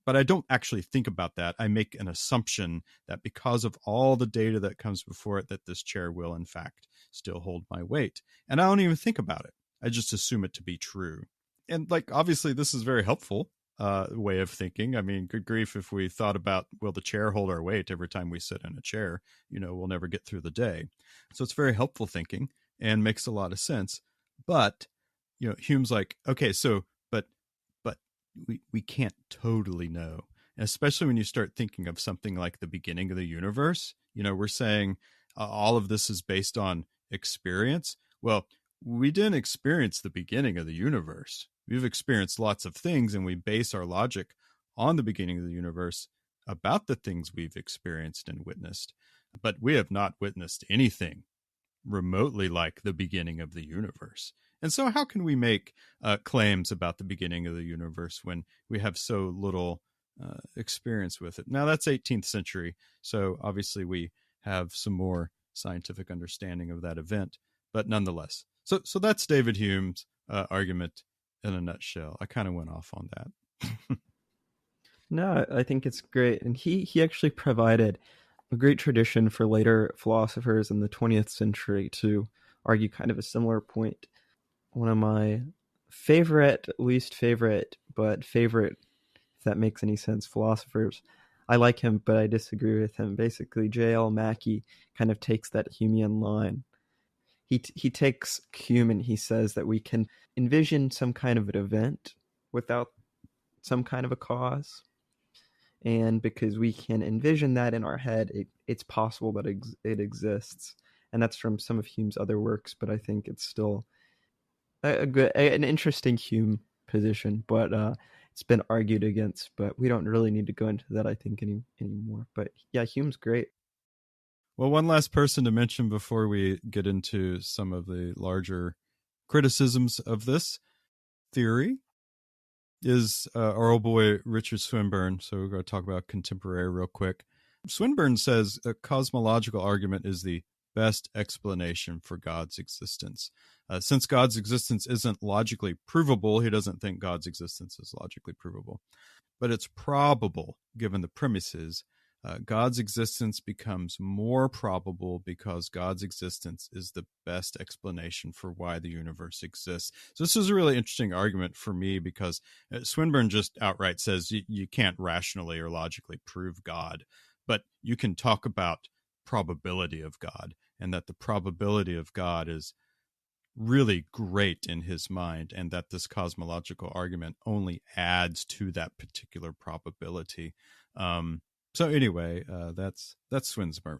But I don't actually think about that. I make an assumption that because of all the data that comes before it, that this chair will in fact still hold my weight. And I don't even think about it. I just assume it to be true. And like, obviously this is very helpful way of thinking. I mean, good grief, if we thought about, will the chair hold our weight every time we sit in a chair, we'll never get through the day. So it's very helpful thinking and makes a lot of sense. But, Hume's like, okay, so, but we can't totally know. And especially when you start thinking of something like the beginning of the universe, we're saying all of this is based on experience. Well, we didn't experience the beginning of the universe. We've experienced lots of things, and we base our logic on the beginning of the universe about the things we've experienced and witnessed. But we have not witnessed anything remotely like the beginning of the universe. And so how can we make claims about the beginning of the universe when we have so little experience with it? Now, that's 18th century, so obviously we have some more scientific understanding of that event, but nonetheless. So that's David Hume's argument in a nutshell. I kind of went off on that. No, I think it's great. And he actually provided a great tradition for later philosophers in the 20th century to argue kind of a similar point. One of my least favorite, but favorite, if that makes any sense, philosophers. I like him, but I disagree with him. Basically, J.L. Mackie kind of takes that Humean line. He takes Hume and he says that we can envision some kind of an event without some kind of a cause. And because we can envision that in our head, it's possible that it exists. And that's from some of Hume's other works, but I think it's still an interesting Hume position, but it's been argued against. But we don't really need to go into that, I think, anymore. But yeah, Hume's great. Well, one last person to mention before we get into some of the larger criticisms of this theory is our old boy Richard Swinburne. So we're going to talk about contemporary real quick. Swinburne says a cosmological argument is the best explanation for God's existence. Since God's existence isn't logically provable, he doesn't think God's existence is logically provable, but it's probable given the premises. God's existence becomes more probable because God's existence is the best explanation for why the universe exists. So this is a really interesting argument for me because Swinburne just outright says you can't rationally or logically prove God, but you can talk about probability of God, and that the probability of God is really great in his mind, and that this cosmological argument only adds to that particular probability. So anyway, that's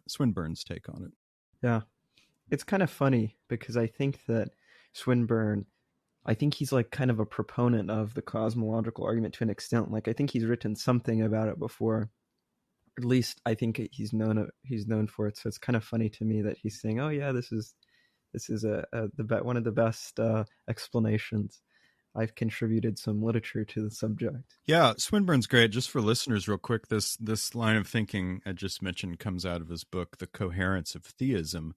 Swinburne's take on it. Yeah, it's kind of funny because I think that Swinburne I think he's like kind of a proponent of the cosmological argument to an extent. Like I think he's written something about it before. At least I think he's known for it. So it's kind of funny to me that he's saying, "Oh yeah, this is one of the best explanations." I've contributed some literature to the subject. Yeah, Swinburne's great. Just for listeners, real quick, this line of thinking I just mentioned comes out of his book, The Coherence of Theism,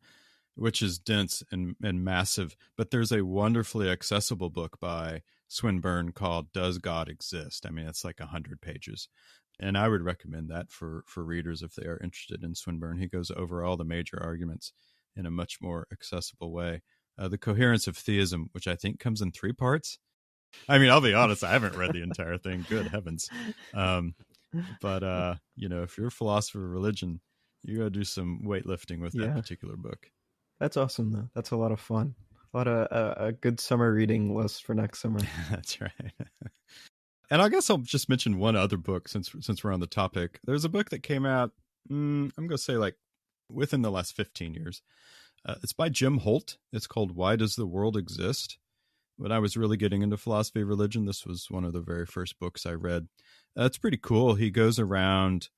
which is dense and massive. But there's a wonderfully accessible book by Swinburne called Does God Exist? I mean, it's like 100 pages. And I would recommend that for readers if they are interested in Swinburne. He goes over all the major arguments in a much more accessible way. The Coherence of Theism, which I think comes in 3 parts. I mean, I'll be honest, I haven't read the entire thing. Good heavens. But if you're a philosopher of religion, you got to do some weightlifting with that particular book. That's awesome, though. That's a lot of fun. A lot of a good summer reading list for next summer. That's right. And I guess I'll just mention one other book since we're on the topic. There's a book that came out, I'm going to say like within the last 15 years. It's by Jim Holt. It's called Why Does the World Exist? When I was really getting into philosophy of religion, this was one of the very first books I read. It's pretty cool. He goes around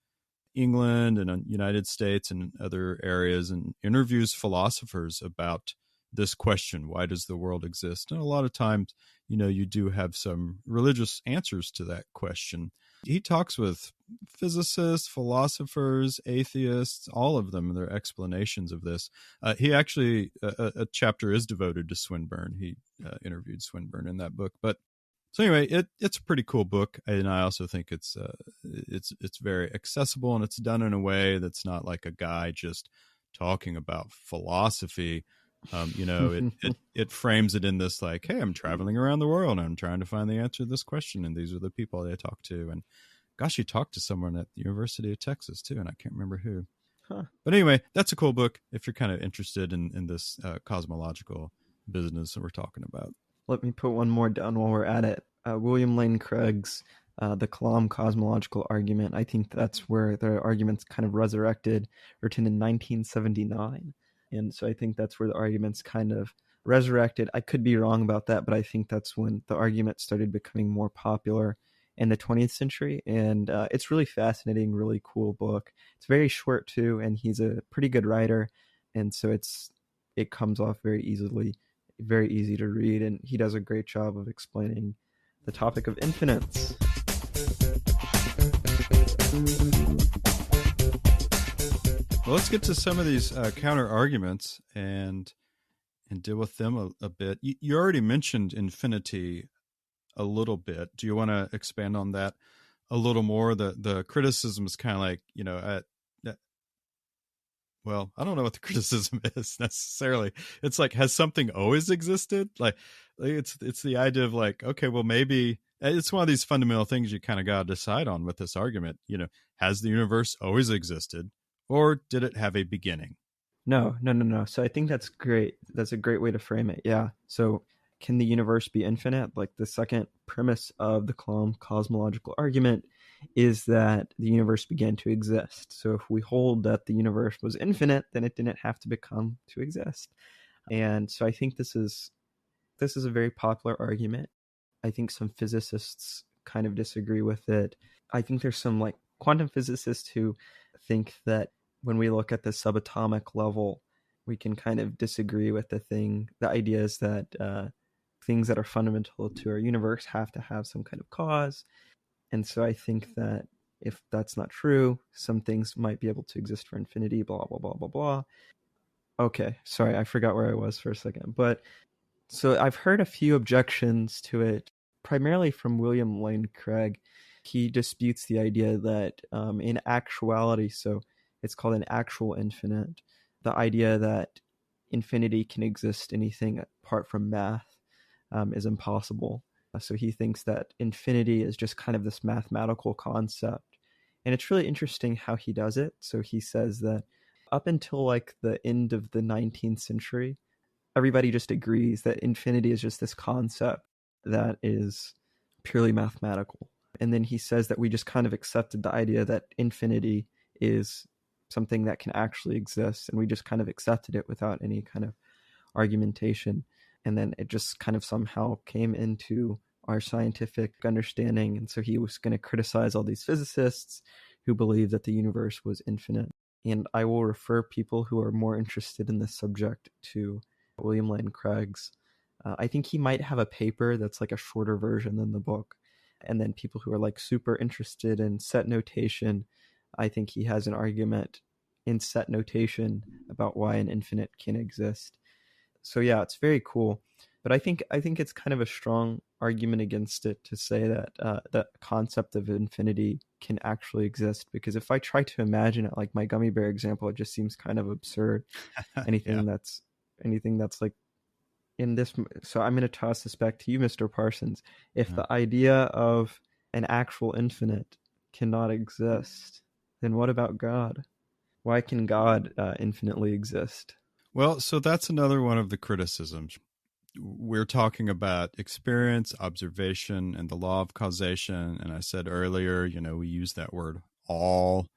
England and the United States and other areas and interviews philosophers about this question, why does the world exist? And a lot of times, you do have some religious answers to that question. He talks with physicists, philosophers, atheists, all of them, and their explanations of this. He actually, a chapter is devoted to Swinburne. He interviewed Swinburne in that book. But so anyway, it's a pretty cool book, and I also think it's very accessible, and it's done in a way that's not like a guy just talking about philosophy. It frames it in this like, hey, I'm traveling around the world and I'm trying to find the answer to this question, and these are the people I talk to. And gosh, he talked to someone at the University of Texas too, and I can't remember who. Huh. But anyway, that's a cool book if you're kind of interested in this cosmological business that we're talking about. Let me put one more down while we're at it. William Lane Craig's The Kalam Cosmological Argument. I think that's where the argument's kind of resurrected, written in 1979. And so I think that's where the argument's kind of resurrected. I could be wrong about that, but I think that's when the argument started becoming more popular in the 20th century. And it's really fascinating, really cool book. It's very short too, and he's a pretty good writer. And so it comes off very easy to read. And he does a great job of explaining the topic of infinites. Well, let's get to some of these counter arguments and deal with them a bit. You already mentioned infinity a little bit. Do you want to expand on that a little more? The criticism is kind of like, well, I don't know what the criticism is necessarily. It's like, has something always existed? Like it's the idea of like, okay, well, maybe it's one of these fundamental things you kind of got to decide on with this argument. Has the universe always existed? Or did it have a beginning? No. So I think that's great. That's a great way to frame it. Yeah. So can the universe be infinite? Like the second premise of the Kalam cosmological argument is that the universe began to exist. So if we hold that the universe was infinite, then it didn't have to become to exist. And so I think this is a very popular argument. I think some physicists kind of disagree with it. I think there's some like quantum physicists who think that when we look at the subatomic level, we can kind of disagree with the idea is that things that are fundamental to our universe have to have some kind of cause. And so I think that if that's not true, some things might be able to exist for infinity, blah, blah, blah, blah, blah. Okay, sorry, I forgot where I was for a second. But so I've heard a few objections to it, primarily from William Lane Craig. He disputes the idea that in actuality, so it's called an actual infinite, the idea that infinity can exist anything apart from math is impossible. So he thinks that infinity is just kind of this mathematical concept. And it's really interesting how he does it. So he says that up until like the end of the 19th century, everybody just agrees that infinity is just this concept that is purely mathematical. And then he says that we just kind of accepted the idea that infinity is something that can actually exist, and we just kind of accepted it without any kind of argumentation. and then it just kind of somehow came into our scientific understanding. And so he was going to criticize all these physicists who believe that the universe was infinite. And I will refer people who are more interested in this subject to William Lane Craig's. I think he might have a paper that's like a shorter version than the book. And then people who are like super interested in set notation, I think he has an argument in set notation about why an infinite can exist. So yeah, it's very cool. But I think it's kind of a strong argument against it to say that that concept of infinity can actually exist. Because if I try to imagine it, like my gummy bear example, it just seems kind of absurd. Anything Yeah. that's like in this. So I'm going to toss this back to you, Mr. Parsons. If Uh, the idea of an actual infinite cannot exist, then what about God? Why can God infinitely exist? Well, so that's another one of the criticisms. We're talking about experience, observation, and the law of causation. And I said earlier, we use that word all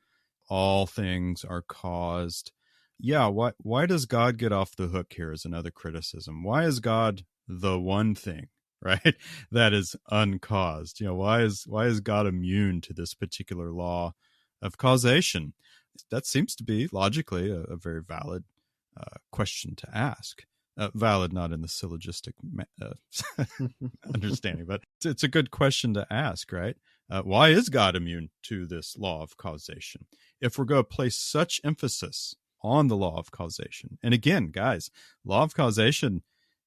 things are caused. Yeah, why does God get off the hook here is another criticism. Why is God the one thing, right? That is uncaused. Why is God immune to this particular law of causation? That seems to be logically a very valid question to ask. Valid, not in the syllogistic understanding, but it's a good question to ask, right? Why is God immune to this law of causation? If we're going to place such emphasis on the law of causation, and again, guys, law of causation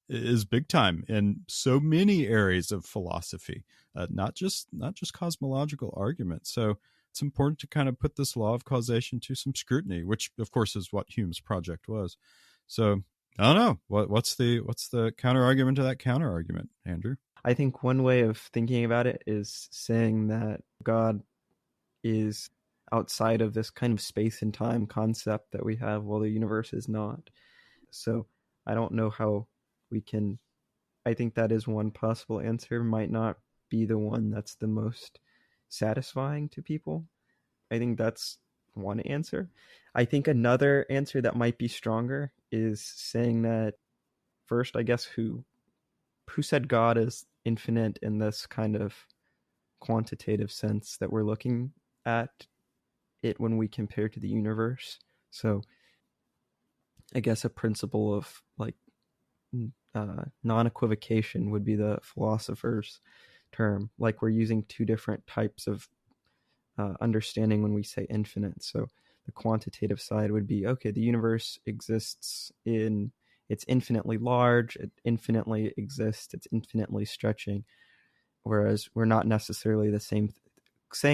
is big time in so many areas of philosophy, not just cosmological arguments. So it's important to kind of put this law of causation to some scrutiny, which of course is what Hume's project was. So I don't know what's the counter argument to that counter argument, Andrew. I think one way of thinking about it is saying that God is outside of this kind of space and time concept that we have, while the universe is not. So I don't know how we can. I think that is one possible answer. Might not be the one that's the most satisfying to people. I think that's one answer. I think another answer that might be stronger is saying that first, I guess, who said God is infinite in this kind of quantitative sense that we're looking at it when we compare to the universe. So I guess a principle of like non-equivocation would be the philosopher's term. Like we're using two different types of understanding when we say infinite. So the quantitative side would be, okay, the universe exists it's infinitely large, it infinitely exists, it's infinitely stretching. Whereas we're not necessarily saying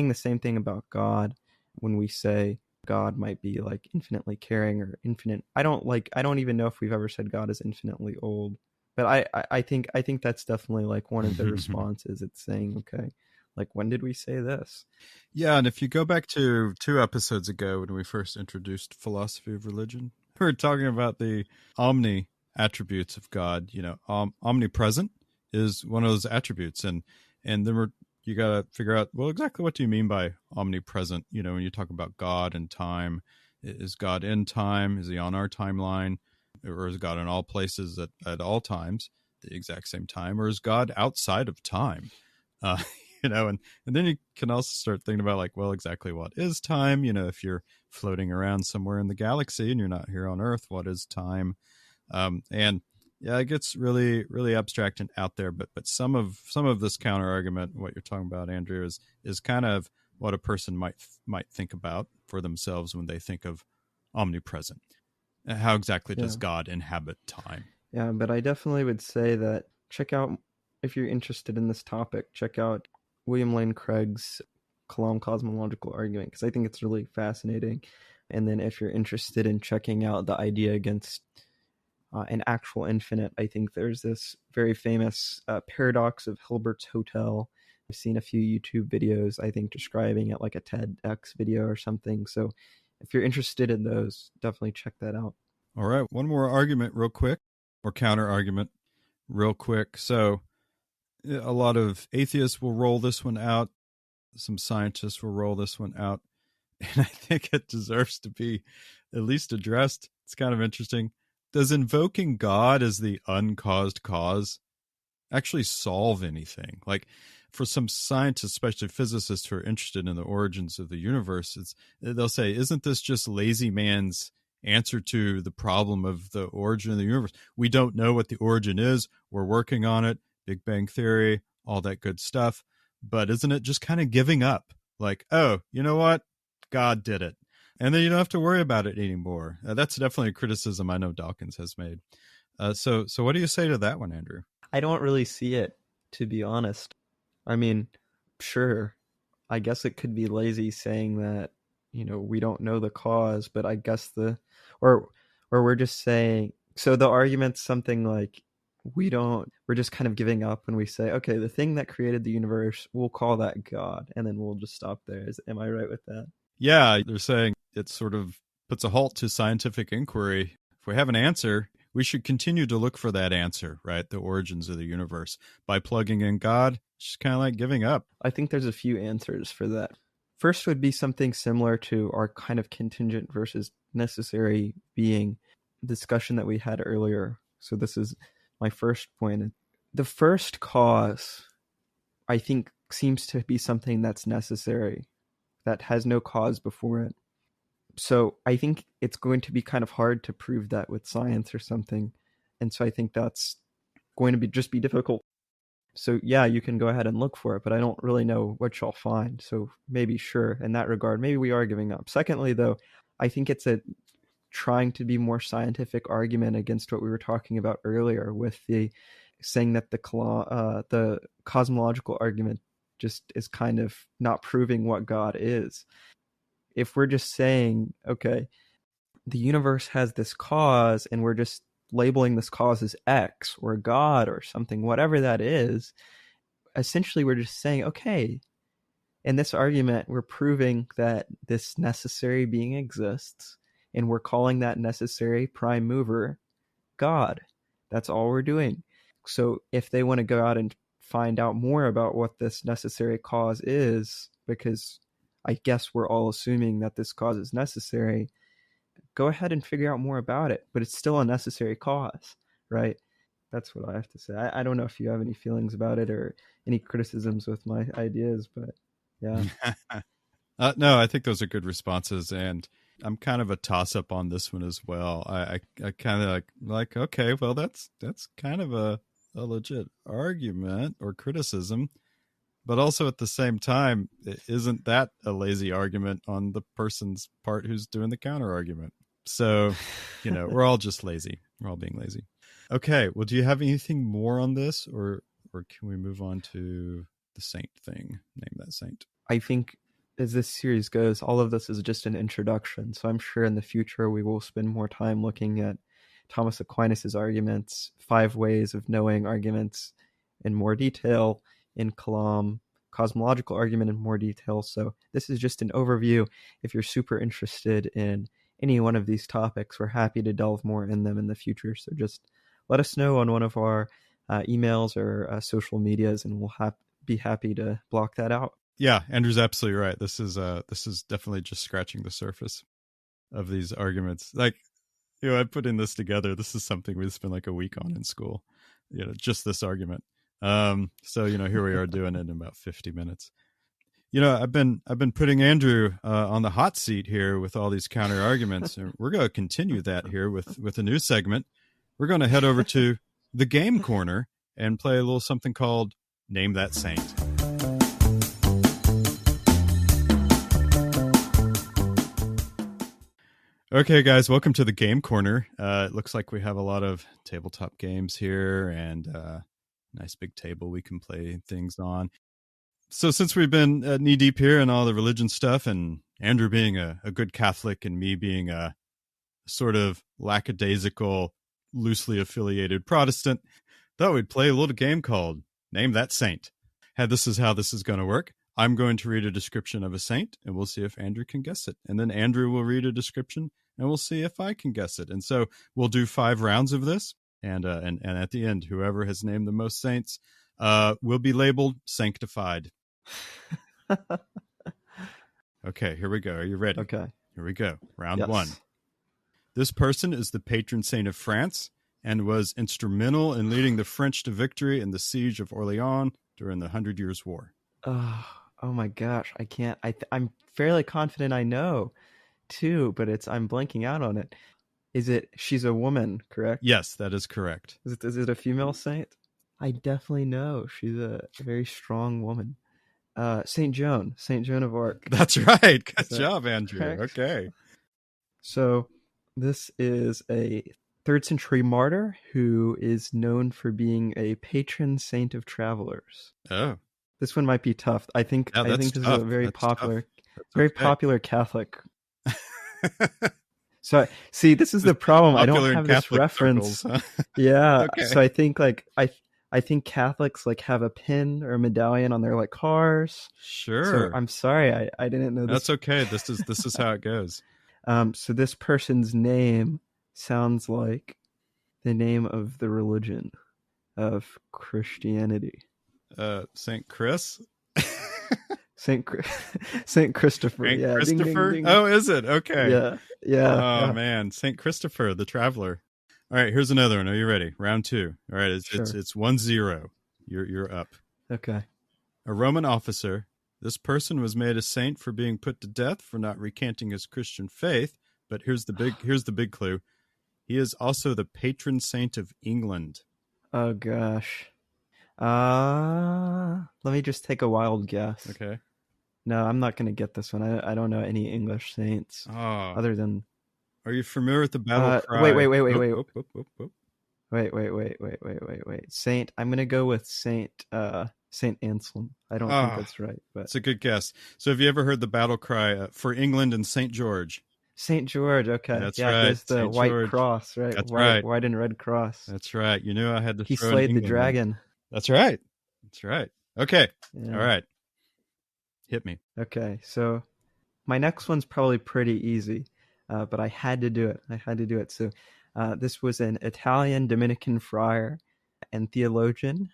the same thing about God when we say God might be like infinitely caring or infinite. I don't even know if we've ever said God is infinitely old. But I think that's definitely like one of the responses. It's saying, okay, like when did we say this? Yeah, and if you go back to 2 episodes ago when we first introduced philosophy of religion, we were talking about the omni attributes of God. Omnipresent is one of those attributes, and then you got to figure out, well, exactly what do you mean by omnipresent? When you talk about God and time, is God in time? Is he on our timeline? Or is God in all places at all times, the exact same time? Or is God outside of time? Uh, and then you can also start thinking about like, well, exactly what is time? If you're floating around somewhere in the galaxy and you're not here on Earth, what is time? And yeah, it gets really, really abstract and out there. But some of this counter argument, what you're talking about, Andrew, is kind of what a person might think about for themselves when they think of omnipresent. How exactly does God inhabit time? Yeah, but I definitely would say that check out, if you're interested in this topic, check out William Lane Craig's Cosmological argument, because I think it's really fascinating. And then if you're interested in checking out the idea against an actual infinite, I think there's this very famous paradox of Hilbert's Hotel. I've seen a few YouTube videos, I think, describing it, like a TEDx video or something. So if you're interested in those, definitely check that out. All right, one more argument real quick, or counter argument real quick. So a lot of atheists will roll this one out. Some scientists will roll this one out. And I think it deserves to be at least addressed. It's kind of interesting. does invoking God as the uncaused cause actually solve anything? Like, for some scientists, especially physicists who are interested in the origins of the universe, they'll say, isn't this just lazy man's answer to the problem of the origin of the universe? We don't know what the origin is. We're working on it. Big Bang Theory, all that good stuff. But isn't it just kind of giving up? Like, oh, you know what? God did it. And then you don't have to worry about it anymore. That's definitely a criticism I know Dawkins has made. So what do you say to that one, Andrew? I don't really see it, to be honest. I mean, sure, I guess it could be lazy saying that, we don't know the cause, but I guess or we're just saying, so the argument's something like, we're just kind of giving up when we say, okay, the thing that created the universe, we'll call that God, and then we'll just stop there. Am I right with that? Yeah, they're saying it sort of puts a halt to scientific inquiry. If we have an answer, we should continue to look for that answer, right? The origins of the universe. By plugging in God, it's just kind of like giving up. I think there's a few answers for that. First would be something similar to our kind of contingent versus necessary being discussion that we had earlier. So this is my first point. The first cause, I think, seems to be something that's necessary, that has no cause before it. So I think it's going to be kind of hard to prove that with science or something. And so I think that's going to be difficult. So yeah, you can go ahead and look for it, but I don't really know what you'll find. So maybe, sure, in that regard, maybe we are giving up. Secondly, though, I think it's a trying to be more scientific argument against what we were talking about earlier with the saying that the cosmological argument just is kind of not proving what God is. If we're just saying, okay, the universe has this cause and we're just labeling this cause as X or God or something, whatever that is, essentially we're just saying, okay, in this argument, we're proving that this necessary being exists, and we're calling that necessary prime mover God. That's all we're doing. So if they want to go out and find out more about what this necessary cause is, because I guess we're all assuming that this cause is necessary, go ahead and figure out more about it, but it's still a necessary cause, right? That's what I have to say. I don't know if you have any feelings about it or any criticisms with my ideas, but yeah. No, I think those are good responses, and I'm kind of a toss-up on this one as well. I kind of like, okay, well, that's kind of a legit argument or criticism, but also at the same time, isn't that a lazy argument on the person's part who's doing the counter argument? So, we're all just lazy. We're all being lazy. Okay, well, do you have anything more on this, or can we move on to the saint thing? Name that saint. I think as this series goes, all of this is just an introduction. So I'm sure in the future we will spend more time looking at Thomas Aquinas' arguments, 5 ways of knowing arguments in more detail, in Kalam, cosmological argument in more detail. So this is just an overview. If you're super interested in any one of these topics, we're happy to delve more in them in the future. So just let us know on one of our emails or social medias, and we'll be happy to block that out. Yeah, Andrew's absolutely right. This is definitely just scratching the surface of these arguments. Like, I put in this together. This is something we spent like a week on in school. Just this argument. So here we are doing it in about 50 minutes. I've been putting Andrew on the hot seat here with all these counter arguments, and we're going to continue that here with a new segment. We're going to head over to the game corner and play a little something called Name That Saint. Okay, guys, welcome to the game corner. It looks like we have a lot of tabletop games here and a nice big table we can play things on. So since we've been knee deep here in all the religion stuff, and Andrew being a good Catholic and me being a sort of lackadaisical, loosely affiliated Protestant, thought we'd play a little game called Name That Saint. This is how this is going to work. I'm going to read a description of a saint, and we'll see if Andrew can guess it. And then Andrew will read a description, and we'll see if I can guess it. And so we'll do 5 rounds of this, and at the end, whoever has named the most saints will be labeled sanctified. Okay, here we go. Are you ready? Okay. Here we go. Round yes. 1. This person is the patron saint of France and was instrumental in leading the French to victory in the siege of Orleans during the 100 Years' War. Oh my gosh, I can't. I'm fairly confident I know too, but I'm blanking out on it. She's a woman, correct? Yes, that is correct. Is it a female saint? I definitely know. She's a very strong woman. Saint Joan of Arc. That's right. Good job, Andrew. Correct? Okay. So this is a 3rd century martyr who is known for being a patron saint of travelers. Oh. This one might be tough. I think this is a very popular popular Catholic. So see, this is the problem. I don't have this reference. Circles, huh? Yeah. Okay. So I think I think Catholics have a pin or a medallion on their cars. Sure. So I'm sorry, I didn't know this. That's okay. This is how it goes. So this person's name sounds like the name of the religion of Christianity. Saint Chris? Saint Christopher. Saint Christopher? Ding, ding, ding. Oh, is it? Okay. Yeah. Oh, man. Saint Christopher, the traveler. All right, here's another one. Are you ready? Round 2. All right, it's 1-0. You're up. Okay. A Roman officer. This person was made a saint for being put to death for not recanting his Christian faith. But here's the big clue. He is also the patron saint of England. Oh gosh. Let me just take a wild guess. Okay. No, I'm not going to get this one. I don't know any English saints other than. Are you familiar with the battle cry? Wait. Saint. I'm going to go with Saint Anselm. I don't think that's right, but it's a good guess. So have you ever heard the battle cry for England and St. George? St. George, okay. That's right. There's the Saint white George. cross, right? That's right. White and red cross. That's right. You knew I had to He throw slayed in the England. dragon. That's right. Okay. Yeah. All right. Hit me. Okay, so my next one's probably pretty easy, but I had to do it. So this was an Italian Dominican friar and theologian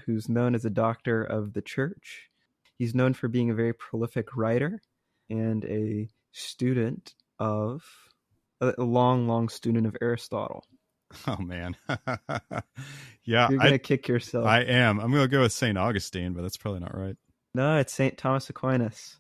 who's known as a doctor of the church. He's known for being a very prolific writer and a long student of Aristotle. Oh, man. Yeah. You're going to kick yourself. I am. I'm going to go with St. Augustine, but that's probably not right. No, it's St. Thomas Aquinas.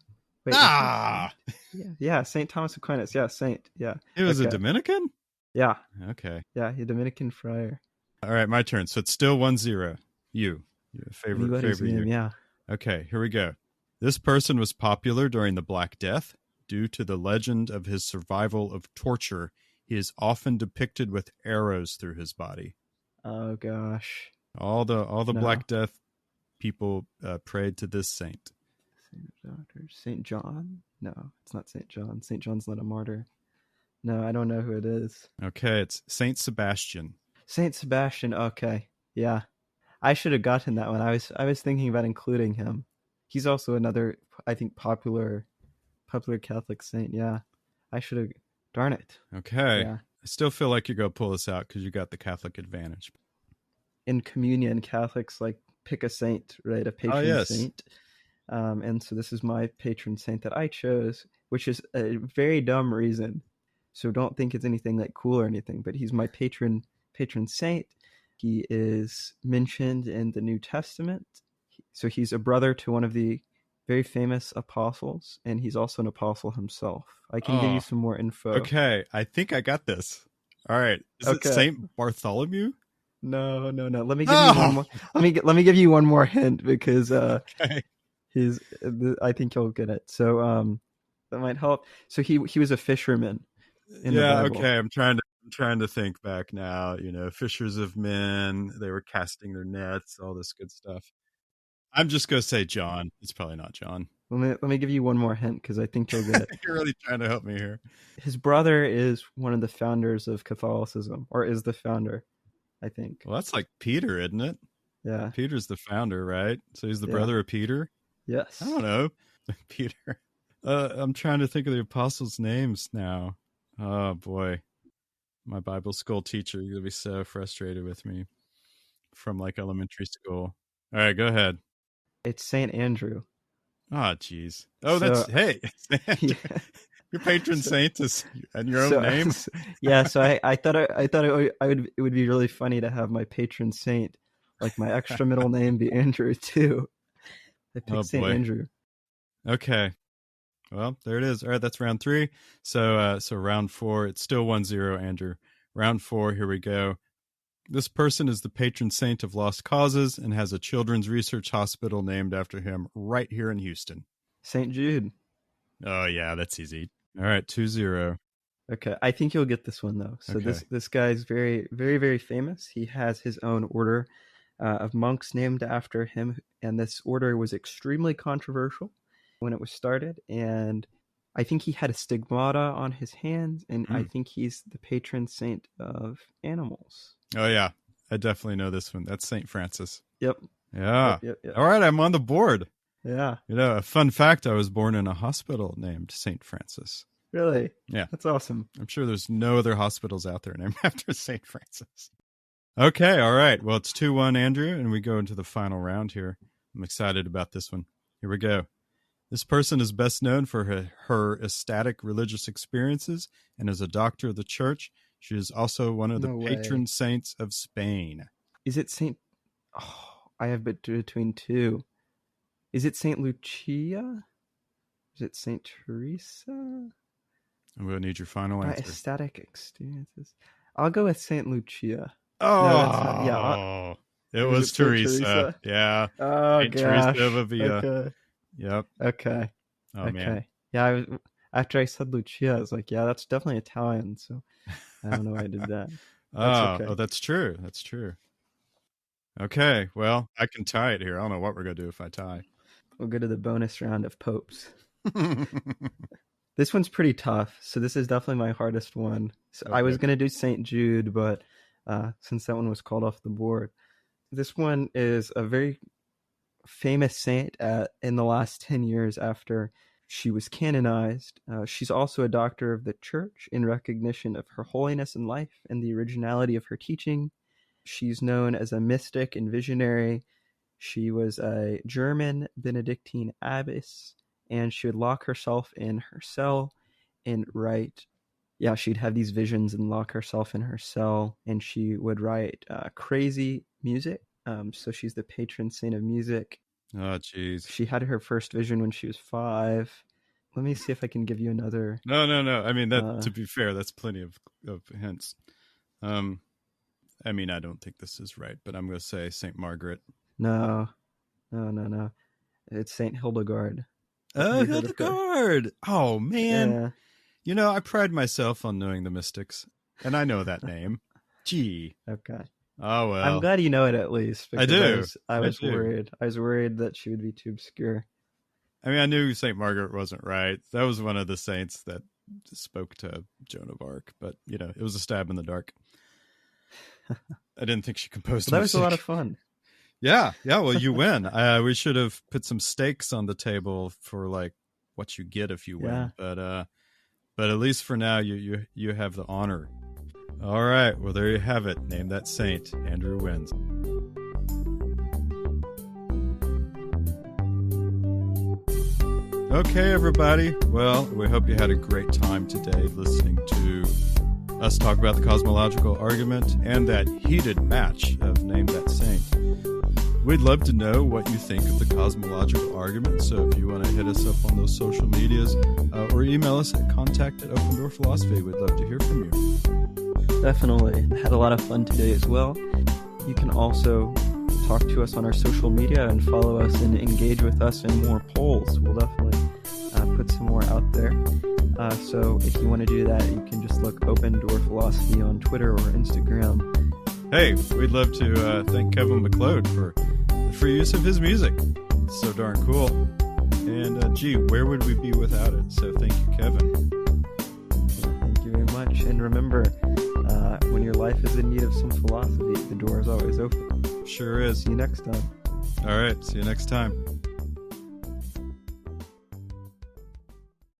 Wait, yeah, St. Thomas Aquinas. Yeah, Saint. Yeah. He was a Dominican? Yeah. Okay. Yeah, he's a Dominican friar. All right, my turn. So it's still 1-0. You. Favorite you. Yeah. Okay, here we go. This person was popular during the Black Death due to the legend of his survival of torture. He is often depicted with arrows through his body. Oh gosh. All the Black Death people prayed to this saint. Saint John? No, it's not Saint John. Saint John's not a martyr. No, I don't know who it is. Okay, it's Saint Sebastian. Saint Sebastian. Okay, yeah, I should have gotten that one. I was thinking about including him. He's also another, I think, popular Catholic saint. Yeah, I should have. Darn it. Okay. Yeah. I still feel like you're going to pull this out because you got the Catholic advantage. In communion, Catholics pick a saint, right? A patron saint. And so this is my patron saint that I chose, which is a very dumb reason. So don't think it's anything cool or anything, but he's my patron saint. He is mentioned in the New Testament. So he's a brother to one of the very famous apostles, and he's also an apostle himself. I can give you some more info. Okay, I think I got this. All right. Is it Saint Bartholomew? No. Let me give you one more. Let me give you one more hint because I think you'll get it. So that might help. So he was a fisherman. In the Bible. Okay. I'm trying to think back now. Fishers of men. They were casting their nets. All this good stuff. I'm just gonna say John. It's probably not John. Let me give you one more hint because I think you'll get it. You're really trying to help me here. His brother is one of the founders of Catholicism, or is the founder, I think. Well, that's like Peter, isn't it? Yeah. Peter's the founder, right? So he's the brother of Peter? Yes. I don't know. Peter. I'm trying to think of the apostles' names now. Oh, boy. My Bible school teacher, you're going to be so frustrated with me from elementary school. All right, go ahead. It's St. Andrew. Oh, geez. Oh, hey. Your patron saint is and your own name. Yeah, so I thought it would be really funny to have my patron saint, like my extra middle name, be Andrew too. I picked Saint Andrew. Okay. Well, there it is. All right, that's round 3. So round 4, it's still 1-0, Andrew. Round 4, here we go. This person is the patron saint of lost causes and has a children's research hospital named after him right here in Houston. St. Jude. Oh, yeah, that's easy. All right, 2-0. Okay, I think you'll get this one, though. So Okay. this guy's very, very, very famous. He has his own order of monks named after him, and this order was extremely controversial when it was started, and I think he had a stigmata on his hands, and I think he's the patron saint of animals. Oh, yeah. I definitely know this one. That's St. Francis. Yep. Yeah. Yep. All right, I'm on the board. Yeah. You know, a fun fact, I was born in a hospital named St. Francis. Really? Yeah. That's awesome. I'm sure there's no other hospitals out there named after St. Francis. Okay, all right. Well, it's 2-1, Andrew, and we go into the final round here. I'm excited about this one. Here we go. This person is best known for her ecstatic religious experiences and as a doctor of the church. She is also one of the patron saints of Spain. Is it Saint... Oh, I have between two. Is it Saint Lucia? Is it Saint Teresa? I'm going to need your final answer. Ecstatic experiences. I'll go with Saint Lucia. Oh, no, that's not, yeah. It was Teresa. Yeah. Oh, Saint gosh. Teresa of Avila. Okay. Yep. Okay. Oh, okay. Man. Yeah. After I said Lucia, I was like, yeah, that's definitely Italian. So I don't know why I did that. Oh, that's true. That's true. Okay. Well, I can tie it here. I don't know what we're going to do if I tie. We'll go to the bonus round of popes. This one's pretty tough. So this is definitely my hardest one. So okay. I was going to do St. Jude, but since that one was called off the board, this one is a very famous saint in the last 10 years after she was canonized. She's also a doctor of the church in recognition of her holiness in life and the originality of her teaching. She's known as a mystic and visionary. She was a German Benedictine abbess, and she would lock herself in her cell and write. Yeah, she'd have these visions and lock herself in her cell, and she would write crazy music. So she's the patron saint of music. Oh, jeez. She had her first vision when she was 5. Let me see if I can give you another. No. I mean, that to be fair, that's plenty of hints. I mean, I don't think this is right, but I'm going to say St. Margaret. No. It's St. Hildegard. Oh, Hildegard. Oh, man. Yeah. You know, I pride myself on knowing the mystics, and I know that name. Gee. Okay. Oh, well. I'm glad you know it at least. I do. I was worried. I was worried that she would be too obscure. I mean, I knew St. Margaret wasn't right. That was one of the saints that spoke to Joan of Arc, but, you know, it was a stab in the dark. I didn't think she composed that was a lot of fun. Yeah. Well, you win. We should have put some stakes on the table for like what you get if you win. Yeah. But at least for now, you have the honor. All right. Well, there you have it. Name that saint. Andrew wins. Okay, everybody. Well, we hope you had a great time today listening to us talk about the cosmological argument and that heated match of Name That Saint. We'd love to know what you think of the cosmological argument, so if you want to hit us up on those social medias or email us at contact@opendoorphilosophy, we'd love to hear from you. Definitely. Had a lot of fun today as well. You can also talk to us on our social media and follow us and engage with us in more polls. We'll definitely put some more out there. So if you want to do that, you can just look Open Door Philosophy on Twitter or Instagram. Hey, we'd love to thank Kevin MacLeod for the free use of his music. It's so darn cool. And gee, where would we be without it? So thank you, Kevin. Thank you very much. And remember, when your life is in need of some philosophy, the door is always open. Sure is. See you next time. All right. See you next time.